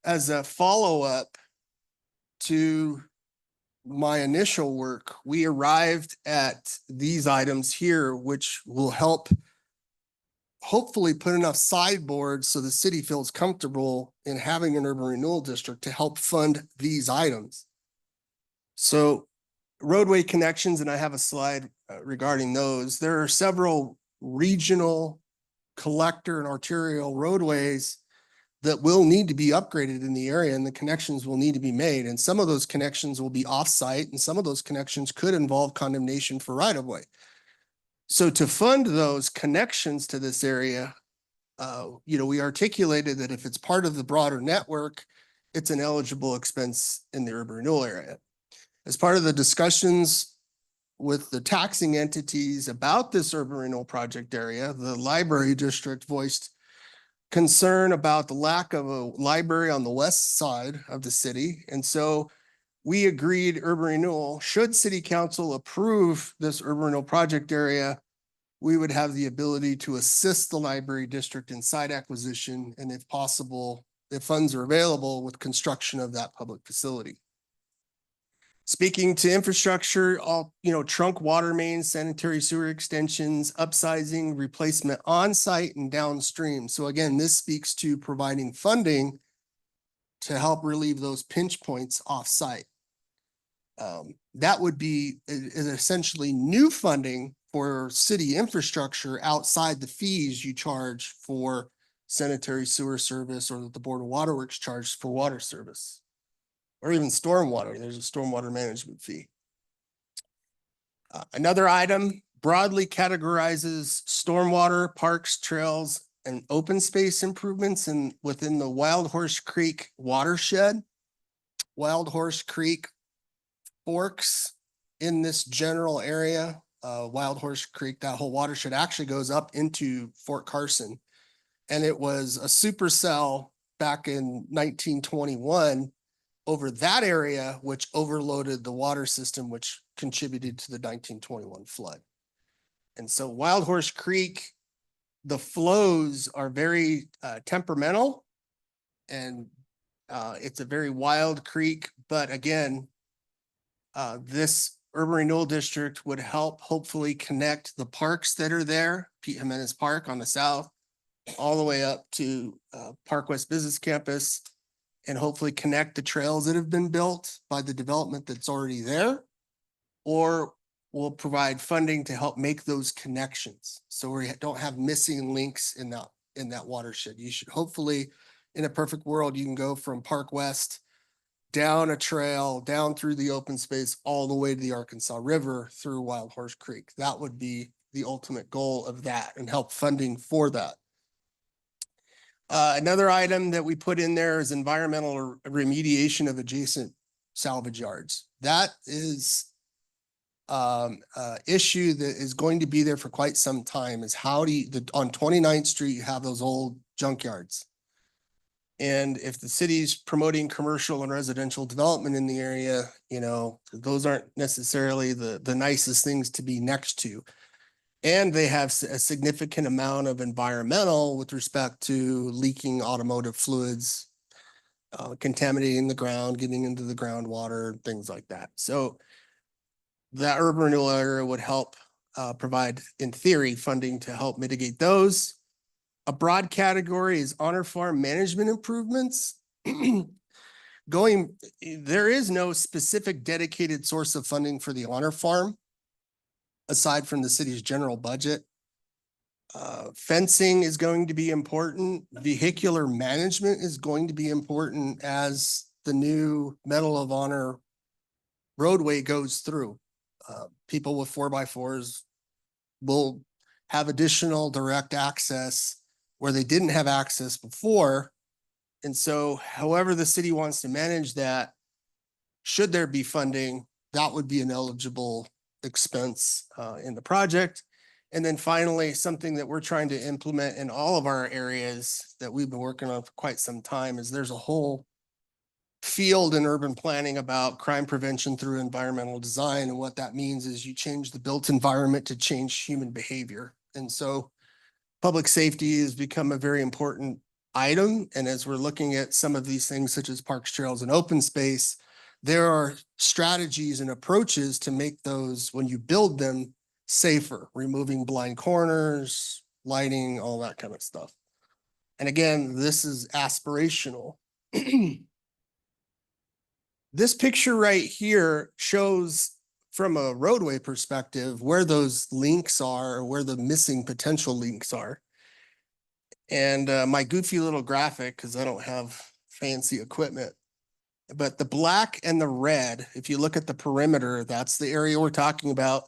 as a follow-up to my initial work, we arrived at these items here, which will help hopefully put enough sideboards so the city feels comfortable in having an urban renewal district to help fund these items. So roadway connections, and I have a slide regarding those. There are several regional collector and arterial roadways that will need to be upgraded in the area, and the connections will need to be made. And some of those connections will be off-site, and some of those connections could involve condemnation for right-of-way. So to fund those connections to this area, we articulated that if it's part of the broader network, it's an eligible expense in the urban renewal area. As part of the discussions with the taxing entities about this urban renewal project area, the library district voiced concern about the lack of a library on the west side of the city. And so we agreed urban renewal, should city council approve this urban renewal project area, we would have the ability to assist the library district in site acquisition, and if possible, if funds are available, with construction of that public facility. Speaking to infrastructure, trunk water mains, sanitary sewer extensions, upsizing, replacement on-site and downstream. So again, this speaks to providing funding to help relieve those pinch points off-site. That would be essentially new funding for city infrastructure outside the fees you charge for sanitary sewer service, or that the Board of Waterworks charges for water service. Or even stormwater, there's a stormwater management fee. Another item broadly categorizes stormwater, parks, trails, and open space improvements within the Wild Horse Creek watershed. Wild Horse Creek forks in this general area. Wild Horse Creek, that whole watershed actually goes up into Fort Carson. And it was a supercell back in 1921 over that area, which overloaded the water system, which contributed to the 1921 flood. And so Wild Horse Creek, the flows are very temperamental, and it's a very wild creek. But again, this urban renewal district would help hopefully connect the parks that are there, Pete Jimenez Park on the south, all the way up to Park West Business Campus, and hopefully connect the trails that have been built by the development that's already there, or will provide funding to help make those connections. So we don't have missing links in that watershed. You should hopefully, in a perfect world, you can go from Park West down a trail, down through the open space, all the way to the Arkansas River through Wild Horse Creek. That would be the ultimate goal of that, and help funding for that. Another item that we put in there is environmental remediation of adjacent salvage yards. That is issue that is going to be there for quite some time. Is how do you, on 29th Street, you have those old junkyards. And if the city's promoting commercial and residential development in the area, those aren't necessarily the nicest things to be next to. And they have a significant amount of environmental with respect to leaking automotive fluids, contaminating the ground, getting into the groundwater, things like that. So that urban renewal area would help provide, in theory, funding to help mitigate those. A broad category is Honor Farm management improvements. There is no specific dedicated source of funding for the Honor Farm, aside from the city's general budget. Fencing is going to be important. Vehicular management is going to be important as the new Medal of Honor roadway goes through. People with 4x4s will have additional direct access where they didn't have access before. And so however the city wants to manage that, should there be funding, that would be an eligible expense in the project. And then finally, something that we're trying to implement in all of our areas that we've been working on for quite some time is there's a whole field in urban planning about crime prevention through environmental design. And what that means is you change the built environment to change human behavior. And so public safety has become a very important item. And as we're looking at some of these things such as parks, trails, and open space, there are strategies and approaches to make those, when you build them, safer, removing blind corners, lighting, all that kind of stuff. And again, this is aspirational. This picture right here shows from a roadway perspective where those links are, or where the missing potential links are. And my goofy little graphic, because I don't have fancy equipment, but the black and the red, if you look at the perimeter, that's the area we're talking about.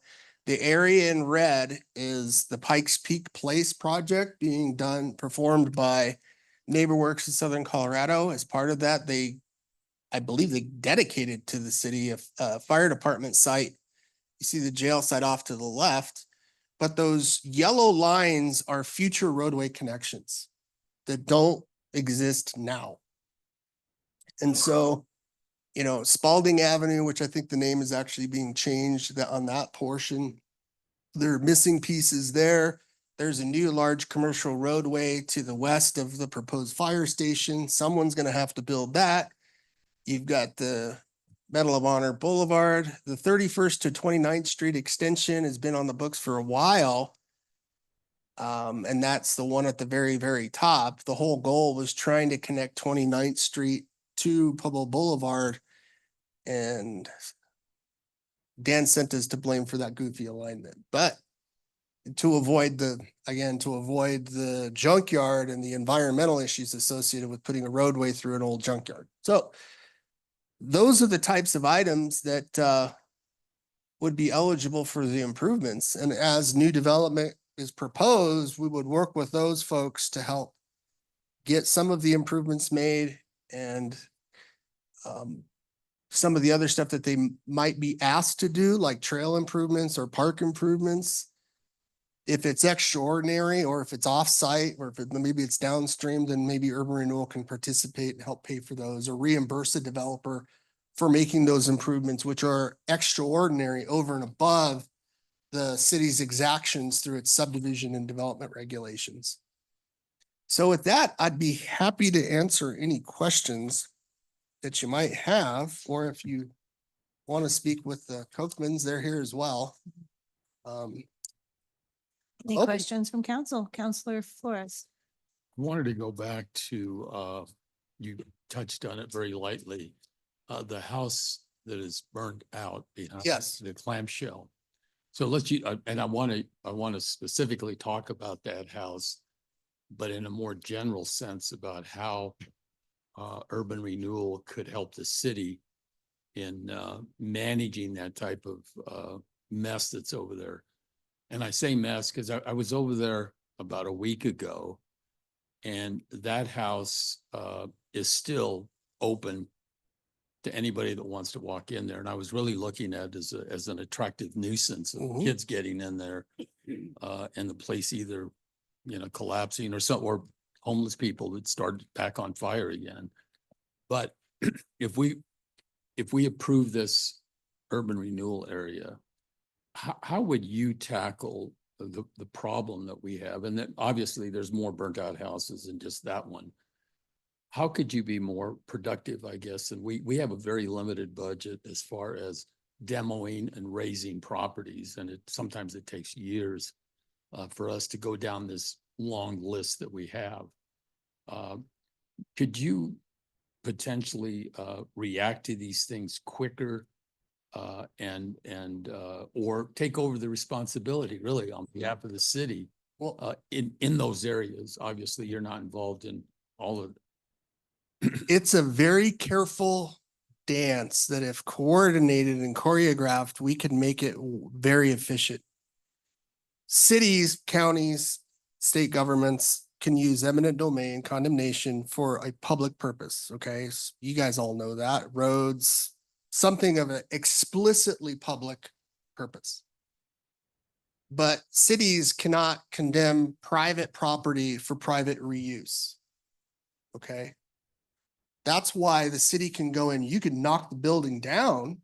The area in red is the Pikes Peak Place project being performed by NeighborWorks in Southern Colorado. As part of that, I believe they dedicated to the city of fire department site. You see the jail site off to the left, but those yellow lines are future roadway connections that don't exist now. And so, Spalding Avenue, which I think the name is actually being changed on that portion, there are missing pieces there. There's a new large commercial roadway to the west of the proposed fire station. Someone's going to have to build that. You've got the Medal of Honor Boulevard. The 31st to 29th Street extension has been on the books for a while. And that's the one at the very, very top. The whole goal was trying to connect 29th Street to Pueblo Boulevard. And Dan sent us to blame for that goofy alignment. But to avoid the junkyard and the environmental issues associated with putting a roadway through an old junkyard. So those are the types of items that would be eligible for the improvements. And as new development is proposed, we would work with those folks to help get some of the improvements made, and some of the other stuff that they might be asked to do, like trail improvements or park improvements. If it's extraordinary, or if it's off-site, or if maybe it's downstream, then maybe urban renewal can participate and help pay for those, or reimburse the developer for making those improvements, which are extraordinary over and above the city's exactions through its subdivision and development regulations. So with that, I'd be happy to answer any questions that you might have, or if you want to speak with the Kochmans, they're here as well. Any Okay. questions from council? Counselor Flores? I wanted to go back to, you touched on it very lightly, the house that is burned out behind Yes. the clamshell. So and I want to specifically talk about that house, but in a more general sense about how urban renewal could help the city in managing that type of mess that's over there. And I say mess because I was over there about a week ago, and that house is still open to anybody that wants to walk in there. And I was really looking at it as an attractive nuisance of Mhm. kids getting in there and the place either, collapsing or homeless people that started back on fire again. But if we approve this urban renewal area, how would you tackle the problem that we have? And that obviously there's more burnt out houses than just that one. How could you be more productive, I guess? And we have a very limited budget as far as demoing and raising properties. And sometimes it takes years for us to go down this long list that we have. Could you potentially react to these things quicker or take over the responsibility really on behalf of the city Well, in those areas? Obviously, you're not involved in all of it. it's a very careful dance that if coordinated and choreographed, we could make it very efficient. Cities, counties, state governments can use eminent domain condemnation for a public purpose, okay? So you guys all know that. Roads, something of an explicitly public purpose. But cities cannot condemn private property for private reuse, okay? That's why the city can go in, you can knock the building down,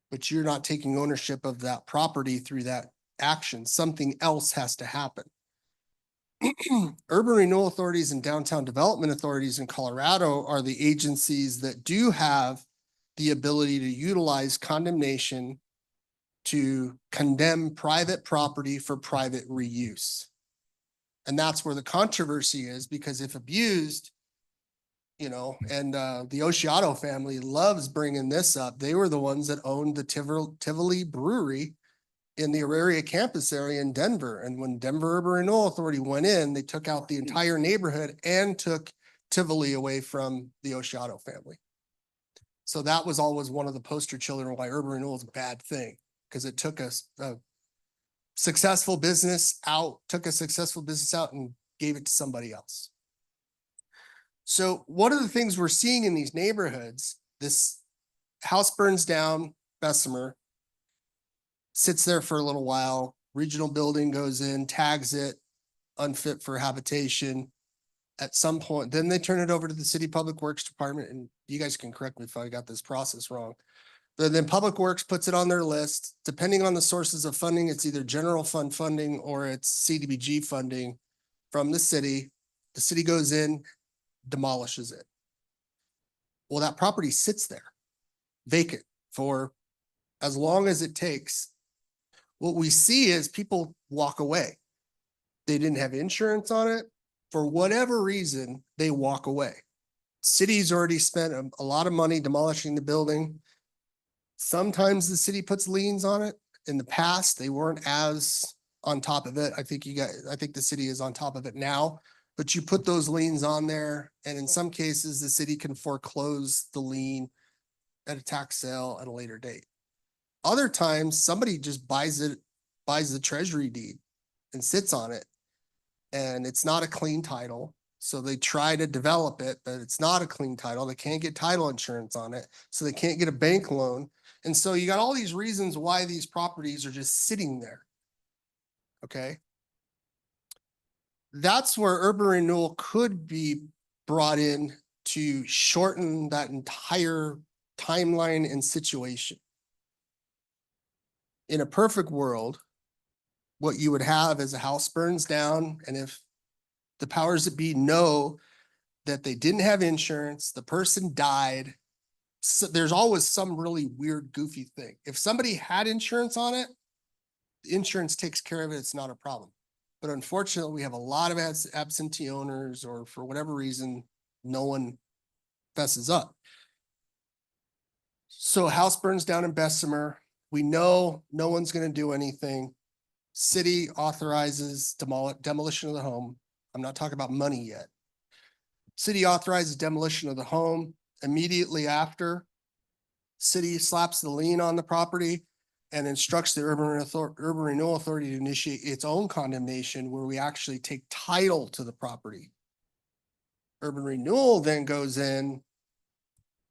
but you're not taking ownership of that property through that action. Something else has to happen. Urban renewal authorities and downtown development authorities in Colorado are the agencies that do have the ability to utilize condemnation to condemn private property for private reuse. And that's where the controversy is, because if abused, you know, and the Oshiato family loves bringing this up. They were the ones that owned the Tivoli Brewery in the Auraria campus area in Denver. And when Denver Urban Renewal Authority went in, they took out the entire neighborhood and took Tivoli away from the Oshiato family. So that was always one of the poster children why urban renewal is a bad thing, because it took a successful business out, and gave it to somebody else. So one of the things we're seeing in these neighborhoods, this house burns down, Bessemer, sits there for a little while, regional building goes in, tags it, unfit for habitation. At some point, then they turn it over to the city public works department, and you guys can correct me if I got this process wrong. But then Public Works puts it on their list. Depending on the sources of funding, it's either general fund funding or it's CDBG funding from the city. The city goes in, demolishes it. Well, that property sits there vacant for as long as it takes. What we see is people walk away. They didn't have insurance on it. For whatever reason, they walk away. City's already spent a lot of money demolishing the building. Sometimes the city puts liens on it. In the past, they weren't as on top of it. I think the city is on top of it now, but you put those liens on there, and in some cases, the city can foreclose the lien at a tax sale at a later date. Other times, somebody just buys the treasury deed and sits on it, and it's not a clean title. So they try to develop it, but it's not a clean title. They can't get title insurance on it, so they can't get a bank loan. And so you got all these reasons why these properties are just sitting there. Okay. That's where urban renewal could be brought in to shorten that entire timeline and situation. In a perfect world, what you would have is a house burns down, and if the powers that be know that they didn't have insurance, the person died, so there's always some really weird, goofy thing. If somebody had insurance on it, the insurance takes care of it. It's not a problem. But unfortunately, we have a lot of absentee owners, or for whatever reason, no one fesses up. So a house burns down in Bessemer. We know no one's going to do anything. City authorizes demolition of the home. I'm not talking about money yet. City authorizes demolition of the home. Immediately after, city slaps the lien on the property and instructs the Urban Renewal Authority to initiate its own condemnation, where we actually take title to the property. Urban Renewal then goes in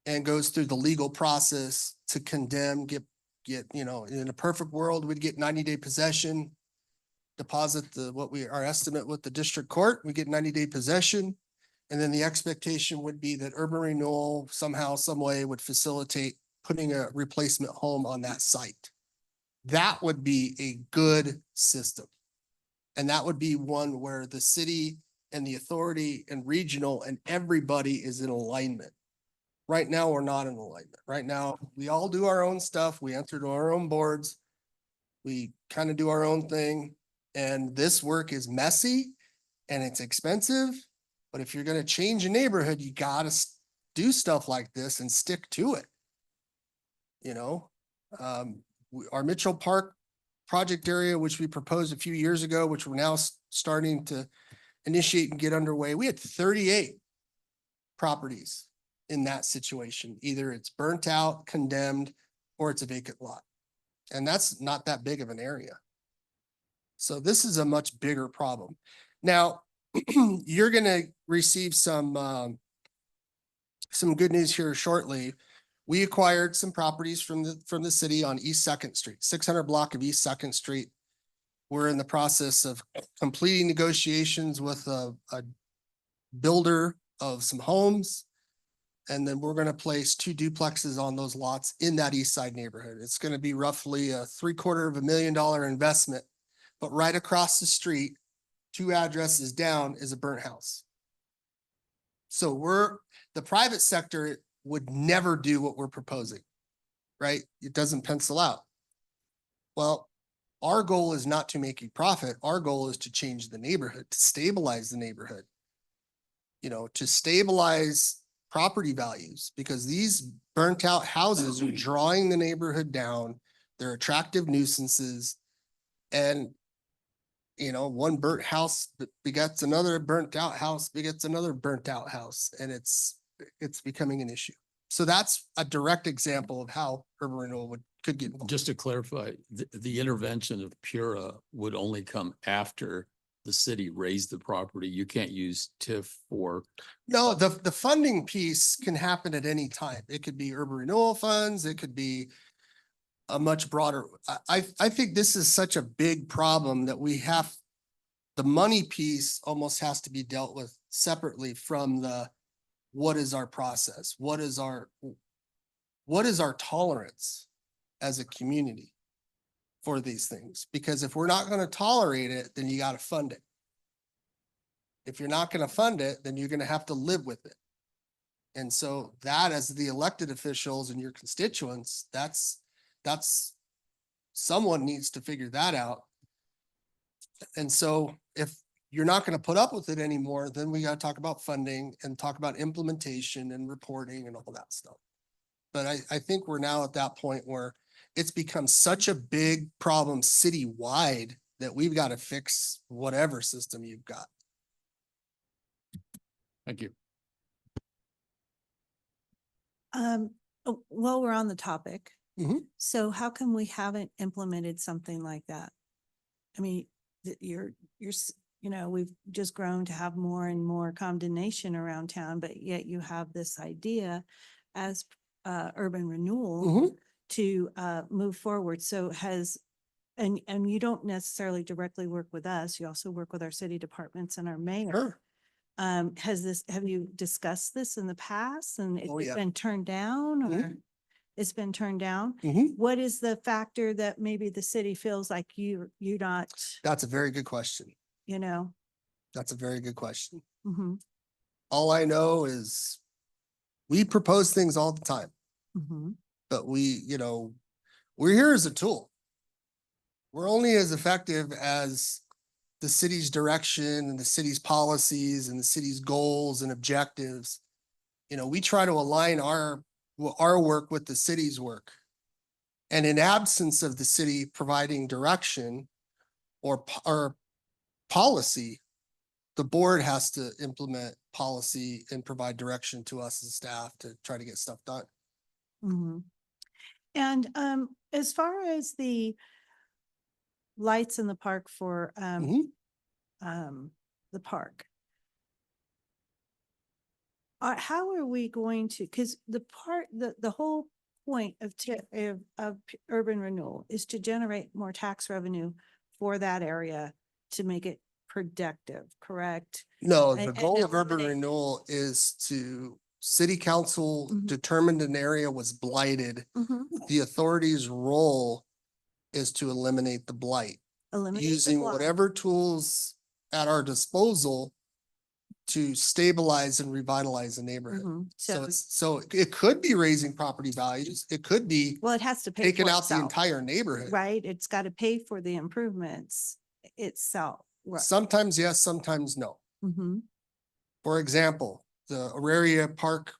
and goes through the legal process to condemn, get, you know, in a perfect world, we'd get 90-day possession, deposit our estimate with the district court, we get 90-day possession. And then the expectation would be that Urban Renewal somehow, some way would facilitate putting a replacement home on that site. That would be a good system. And that would be one where the city and the authority and regional and everybody is in alignment. Right now, we're not in alignment. Right now, we all do our own stuff. We enter to our own boards. We kind of do our own thing. And this work is messy and it's expensive. But if you're going to change a neighborhood, you got to do stuff like this and stick to it. You know, our Mitchell Park project area, which we proposed a few years ago, which we're now starting to initiate and get underway. We had 38 properties in that situation. Either it's burnt out, condemned, or it's a vacant lot. And that's not that big of an area. So this is a much bigger problem. Now, you're going to receive some good news here shortly. We acquired some properties from the city on East 2nd Street, 600 block of East 2nd Street. We're in the process of completing negotiations with a builder of some homes. And then we're going to place 2 duplexes on those lots in that East Side neighborhood. It's going to be roughly a $750,000 investment, but right across the street, 2 addresses down, is a burnt house. So the private sector would never do what we're proposing, right? It doesn't pencil out. Well, our goal is not to make a profit. Our goal is to change the neighborhood, to stabilize the neighborhood. You know, to stabilize property values, because these burnt out houses are drawing the neighborhood down. They're attractive nuisances. And, you know, one burnt house begets another burnt out house, begets another burnt out house, and it's becoming an issue. So that's a direct example of how urban renewal could get involved. Just to clarify, the intervention of Pura would only come after the city raised the property. You can't use TIF for. No, the funding piece can happen at any time. It could be urban renewal funds, it could be a much broader, I think this is such a big problem that the money piece almost has to be dealt with separately from what is our process? What is our tolerance as a community for these things? Because if we're not going to tolerate it, then you got to fund it. If you're not going to fund it, then you're going to have to live with it. And so that, as the elected officials and your constituents, that's someone needs to figure that out. And so if you're not going to put up with it anymore, then we got to talk about funding and talk about implementation and reporting and all that stuff. But I think we're now at that point where it's become such a big problem citywide that we've got to fix whatever system you've got. Thank you. While we're on the topic, Mhm. so how come we haven't implemented something like that? I mean, you know, we've just grown to have more and more condemnation around town, but yet you have this idea as urban renewal Mhm. to move forward. So and you don't necessarily directly work with us. You also work with our city departments and our mayor. Sure. Have you discussed this in the past and Oh, it's yeah. been turned down or Mhm. it's been turned down? Mhm. What is the factor that maybe the city feels like you're not, That's a very good question. you know? That's a very good question. Mhm, All I know is we propose things all the time, mhm, but we're here as a tool. We're only as effective as the city's direction and the city's policies and the city's goals and objectives. You know, we try to align our work with the city's work. And in absence of the city providing direction or policy, the board has to implement policy and provide direction to us as staff to try to get stuff done. mhm. And as far as the lights in the park for Mhm. the park, how are we going to, because the whole point of urban renewal is to generate more tax revenue for that area to make it productive, correct? No, the And goal of urban eliminate- renewal is city council Mhm. determined an area was blighted. Mhm. The authority's role is to eliminate the blight, Eliminate the using block. whatever tools at our disposal to stabilize and revitalize the neighborhood. Mhm. So it could be raising property values. It could be Well, it has to pay taking for out the itself, entire neighborhood. right? It's got to pay for the improvements itself. Right. Sometimes yes, sometimes no. Mhm. For example, the Auraria Park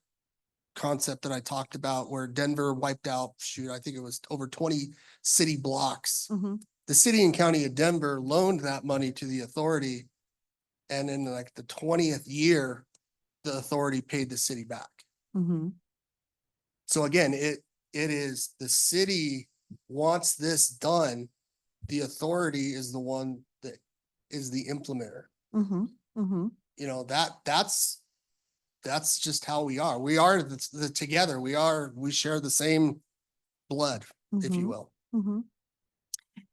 concept that I talked about where Denver wiped out, I think it was over 20 city blocks. Mhm. The city and county of Denver loaned that money to the authority. And in like the 20th year, the authority paid the city back. Mhm. So again, it is the city wants this done. The authority is the one that is the implementer. Mhm. Mhm. You know, that's just how we are. We are the together. We share the same blood, if you Mhm. will. Mhm.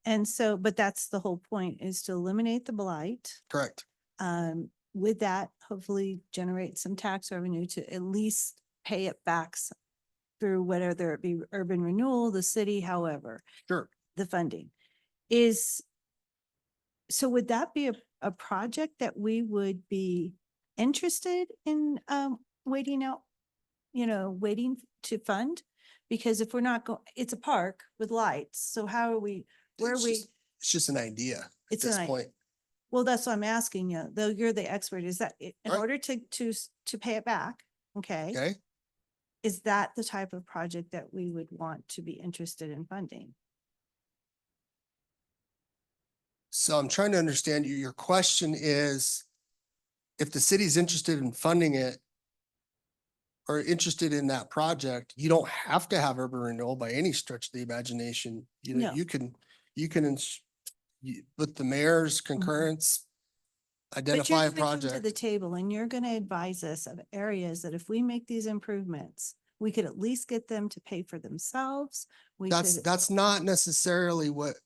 And so, but that's the whole point, is to eliminate the blight. Correct. With that, hopefully generate some tax revenue to at least pay it back through whether it be urban renewal, the city, however, Sure. the funding so would that be a project that we would be interested in waiting out waiting to fund? Because if we're not it's a park with lights, so how are we, where are It's we? just- It's just an idea at It's this an point. Well, that's what I'm asking you, though you're the expert, is that in Right. order to pay it back, okay? Okay, Is that the type of project that we would want to be interested in funding? so I'm trying to understand you. Your question is, if the city's interested in funding it or interested in that project, you don't have to have urban renewal by any stretch of the imagination. You know, No. you can, with the mayor's concurrence, identify a But you're gonna come to the project. table and you're gonna advise us of areas that if we make these improvements, we could at least get them to pay for themselves. We could, That's not necessarily what,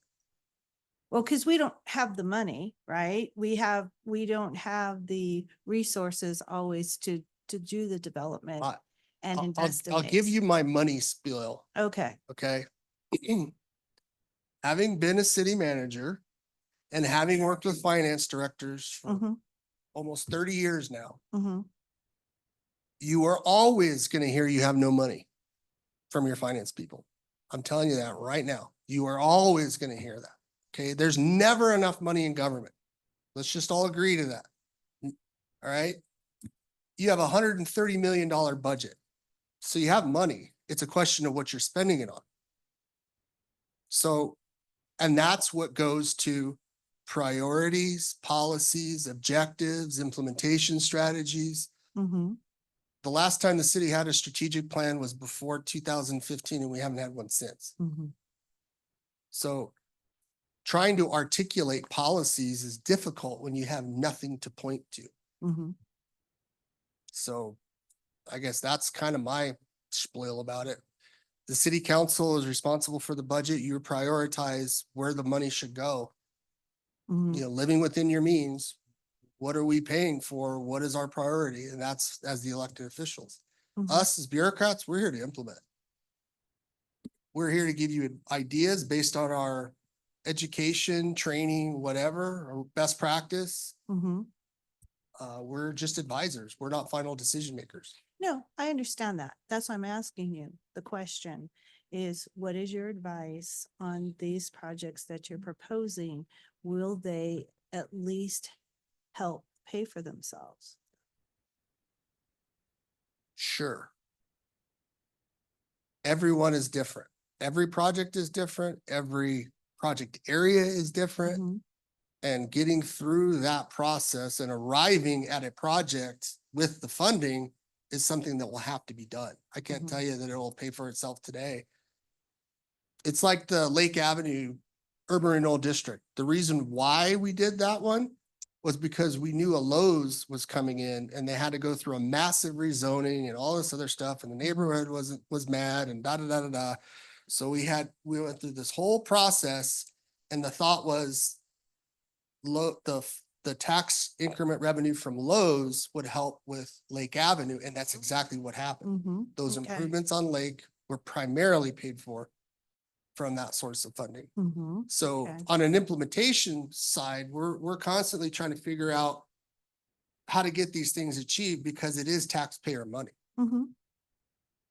well, because we don't have the money, right? We don't have the resources always to do the development I- and I'll invest in give these. you my money spiel, Okay, okay? Having been a city manager and having worked with finance directors for mm-hmm, almost 30 years now, mm-hmm, you are always going to hear you have no money from your finance people. I'm telling you that right now. You are always going to hear that. Okay. There's never enough money in government. Let's just all agree to that. All right. You have $130 million budget. So you have money. It's a question of what you're spending it on. So, and that's what goes to priorities, policies, objectives, implementation strategies. mm-hmm. The last time the city had a strategic plan was before 2015, and we haven't had one since. Mm-hmm. So trying to articulate policies is difficult when you have nothing to point to. Mm-hmm. So I guess that's kind of my spiel about it. The city council is responsible for the budget. You prioritize where the money should go. Mm-hmm. You know, living within your means, what are we paying for? What is our priority? And that's as the elected officials. Mhm. Us as bureaucrats, we're here to implement. We're here to give you ideas based on our education, training, whatever, or best practice. Mm-hmm. We're just advisors. We're not final decision makers. No, I understand that. That's why I'm asking you. The question is, what is your advice on these projects that you're proposing? Will they at least help pay for themselves? Sure. Everyone is different. Every project is different. Every project area is different. Mhm. And getting through that process and arriving at a project with the funding is something that will have to be done. I can't Mhm. tell you that it will pay for itself today. It's like the Lake Avenue Urban Renewal District. The reason why we did that one was because we knew a Lowe's was coming in and they had to go through a massive rezoning and all this other stuff, and the neighborhood was mad and da da da da da. So we went through this whole process, and the thought was the tax increment revenue from Lowe's would help with Lake Avenue, and that's exactly what happened. Mhm. Those Okay. improvements on Lake were primarily paid for from that source of funding. Mhm. So Okay. on an implementation side, we're constantly trying to figure out how to get these things achieved because it is taxpayer money. Mhm.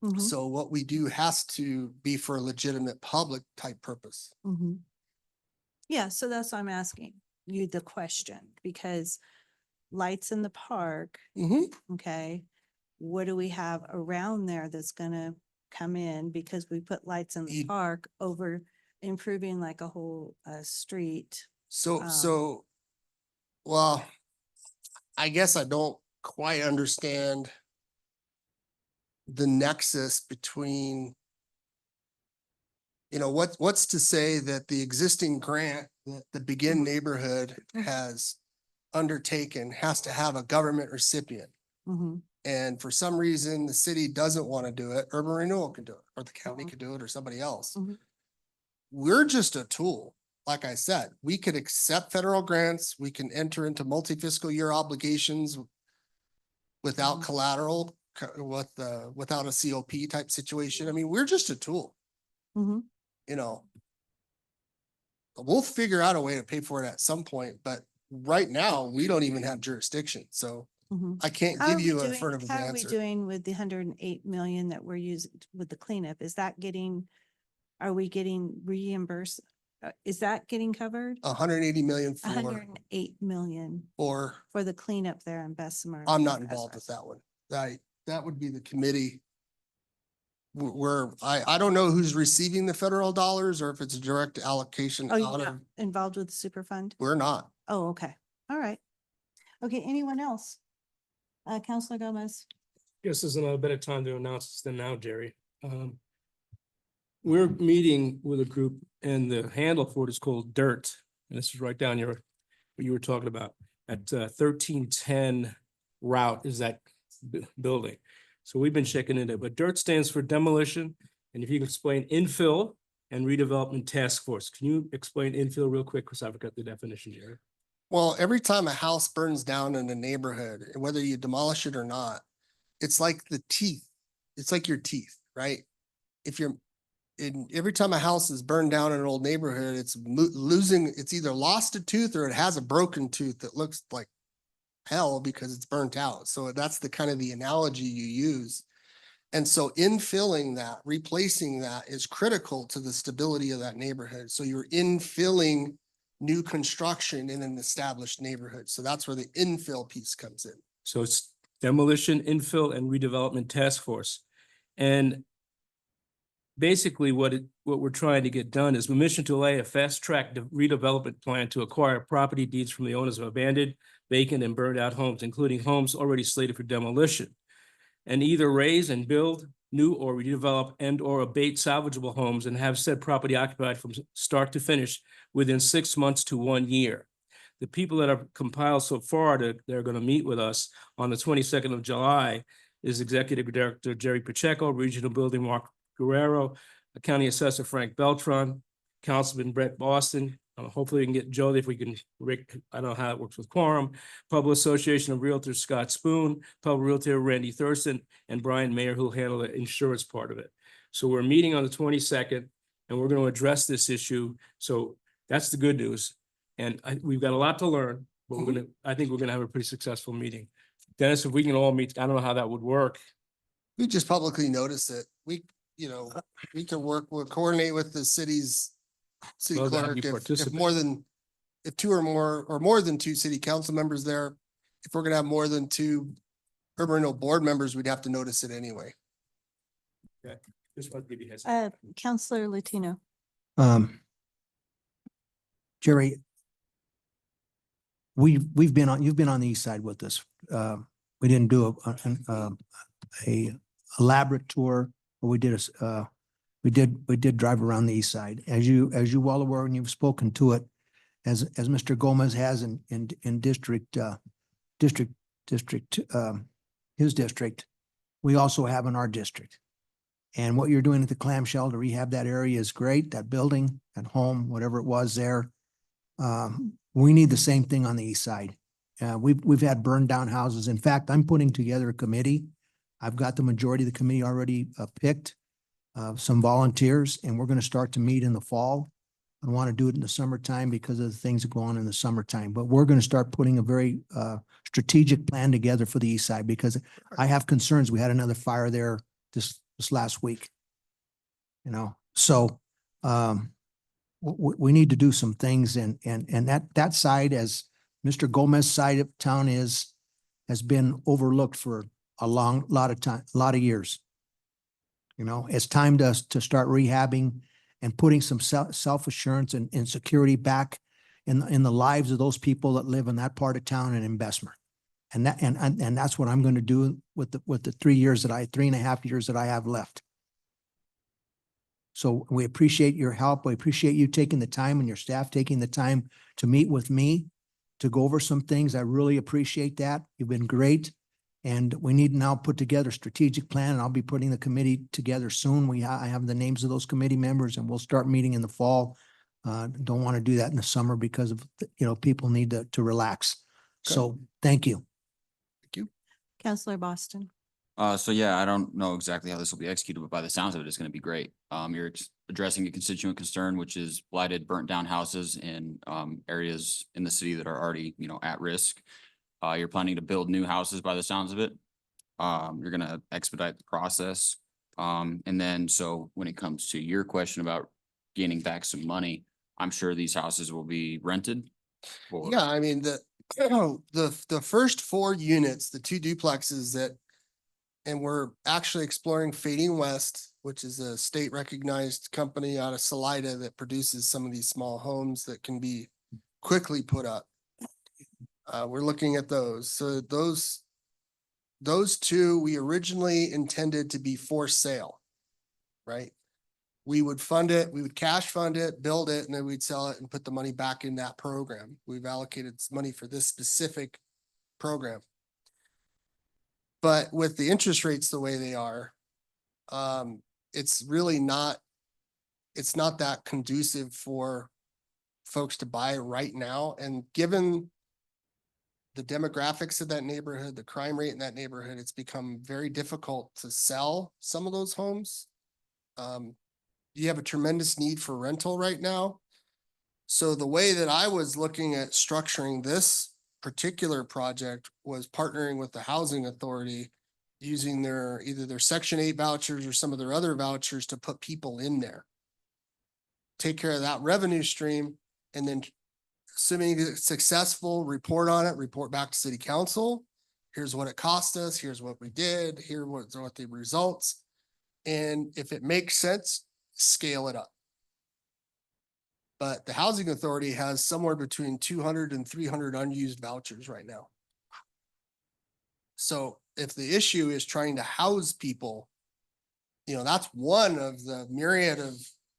Mhm. So what we do has to be for a legitimate public type purpose. Mhm. Yeah, so that's why I'm asking you the question, because lights in the park, okay, what do we have around there that's gonna come in because we put lights in the You- park over improving like a whole street? So, well, I guess I don't quite understand the nexus between, what's to say that the existing grant that the Begin Mhm. neighborhood Mhm. has undertaken has to have a government recipient. Mhm. And for some reason, the city doesn't want to do it, Urban Renewal can do it, or the county Mhm. could do it, or somebody else. Mhm. We're just a tool. Like I said, we could accept federal grants, we can enter into multi-fiscal year obligations without Mhm. collateral, without a COP type situation. I mean, we're just a tool, Mhm. you know. We'll figure out a way to pay for it at some point, but right now, we don't even have jurisdiction, so Mhm. I can't How are give we you an doing- affirmative How are we answer. doing with the 108 million that we're using with the cleanup? Is that getting, are we getting reimbursed? Is that getting covered? 180 million for, 108 million for, for the cleanup there in Bessemer. I'm not involved with that one. That would be the committee. Where I don't know who's receiving the federal dollars or if it's a direct allocation Oh, you're out not of, involved with the super fund? we're not. Oh, okay. All right. Okay, anyone else? Counselor Gomez? Guess there's a better time to announce this than now, Jerry. We're meeting with a group and the handle for it is called DIRT. And this is right down your, what you were talking about at 1310 route is that building. So we've been checking into it, but DIRT stands for demolition. And if you can explain infill and redevelopment task force, can you explain infill real quick? Because I forgot the definition, Jerry. Well, every time a house burns down in a neighborhood, whether you demolish it or not, it's like the teeth. It's like your teeth, right? If you're every time a house is burned down in an old neighborhood, it's losing, it's either lost a tooth or it has a broken tooth that looks like hell because it's burnt out. So that's the kind of the analogy you use. And so infilling that, replacing that is critical to the stability of that neighborhood. So you're infilling new construction in an established neighborhood. So that's where the infill piece comes in. So it's demolition, infill, and redevelopment task force. And basically what we're trying to get done is mission to lay a fast track redevelopment plan to acquire property deeds from the owners of abandoned, vacant, and burned out homes, including homes already slated for demolition. And either raise and build new or redevelop and or abate salvageable homes and have said property occupied from start to finish within 6 months to 1 year. The people that have compiled so far that they're going to meet with us on the 22nd of July is Executive Director Jerry Pacheco, Regional Building Mark Guerrero, County Assessor Frank Beltran, Councilman Brett Boston. Hopefully we can get Jody if we can, Rick, I don't know how it works with quorum, Public Association of Realtors Scott Spoon, Public Realtor Randy Thurston, and Brian Mayer, who'll handle the insurance part of it. So we're meeting on the 22nd and we're going to address this issue. So that's the good news. And we've got a lot to learn, but I think we're gonna have a pretty successful meeting. Dennis, if we can all meet, I don't know how that would work. We just publicly notice it. We can we'll coordinate with the city Well, to have clerk you if participate. if two or more than two city council members there. If we're gonna have more than two urban renewal board members, we'd have to notice it anyway. Just want to give you a heads up. Counselor Latino. Jerry, you've been on the east side with us. We didn't do a elaborate tour, but we did drive around the east side. As you well aware, and you've spoken to it, as Mr. Gomez has in his district, we also have in our district. And what you're doing at the clamshell to rehab that area is great. That building, that home, whatever it was there. We need the same thing on the east side. We've had burned down houses. In fact, I'm putting together a committee. I've got the majority of the committee already picked, some volunteers, and we're going to start to meet in the fall. I don't want to do it in the summertime because of the things that go on in the summertime, but we're going to start putting a very strategic plan together for the east side because I have concerns. We had another fire there this last week, so we need to do some things and that side, as Mr. Gomez's side of town has been overlooked for a lot of years. It's time to start rehabbing and putting some self-assurance and security back in the lives of those people that live in that part of town and in Bessemer. And that's what I'm going to do with the 3.5 years that I have left. So we appreciate your help. We appreciate you taking the time and your staff taking the time to meet with me to go over some things. I really appreciate that. You've been great. And we need to now put together a strategic plan, and I'll be putting the committee together soon. I have the names of those committee members, and we'll start meeting in the fall. Don't want to do that in the summer because of, people need to relax. Okay. So thank you. Thank you. Counselor Boston. So yeah, I don't know exactly how this will be executed, but by the sounds of it, it's going to be great. You're addressing a constituent concern, which is blighted, burnt down houses in areas in the city that are already, at risk. You're planning to build new houses by the sounds of it. You're gonna expedite the process. And then, so when it comes to your question about gaining back some money, I'm sure these houses will be rented. or- Yeah, I mean, the first 4 units, the 2 duplexes that, and we're actually exploring Fading West, which is a state recognized company out of Salida that produces some of these small homes that can be quickly put up. We're looking at those. So those 2, we originally intended to be for sale, right? We would fund it, we would cash fund it, build it, and then we'd sell it and put the money back in that program. We've allocated money for this specific program. But with the interest rates the way they are, it's really not, it's not that conducive for folks to buy right now. And given the demographics of that neighborhood, the crime rate in that neighborhood, it's become very difficult to sell some of those homes. You have a tremendous need for rental right now. So the way that I was looking at structuring this particular project was partnering with the housing authority, using their, either their Section 8 vouchers or some of their other vouchers to put people in there. Take care of that revenue stream, and then assuming it's successful, report on it, report back to city council. Here's what it cost us, here's what we did, here what the results. And if it makes sense, scale it up. But the housing authority has somewhere between 200 and 300 unused vouchers right now. So if the issue is trying to house people, that's one of the myriad of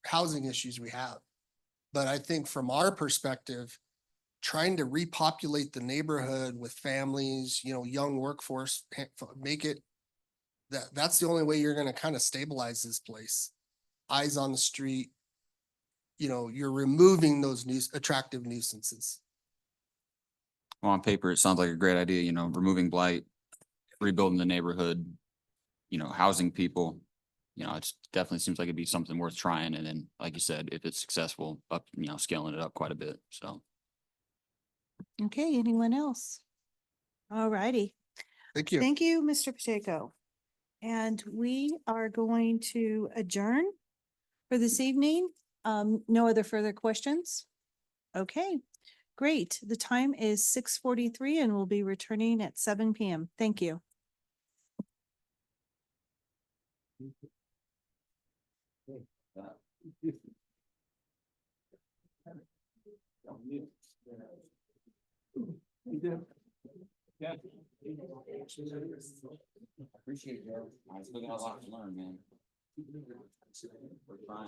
housing issues we have. But I think from our perspective, trying to repopulate the neighborhood with families, young workforce, make it, that's the only way you're going to kind of stabilize this place. Eyes on the street, you're removing those attractive nuisances. Well, on paper, it sounds like a great idea, removing blight, rebuilding the neighborhood, housing people. It definitely seems like it'd be something worth trying. And then, like you said, if it's successful, scaling it up quite a bit. So. Okay, anyone else? All righty. Thank you. Thank you, Mr. Pacheco. And we are going to adjourn for this evening. No other further questions? Okay, great. The time is 6:43 and we'll be returning at 7 p.m. Thank you. Appreciate it. I still got a lot to learn, man. We're trying.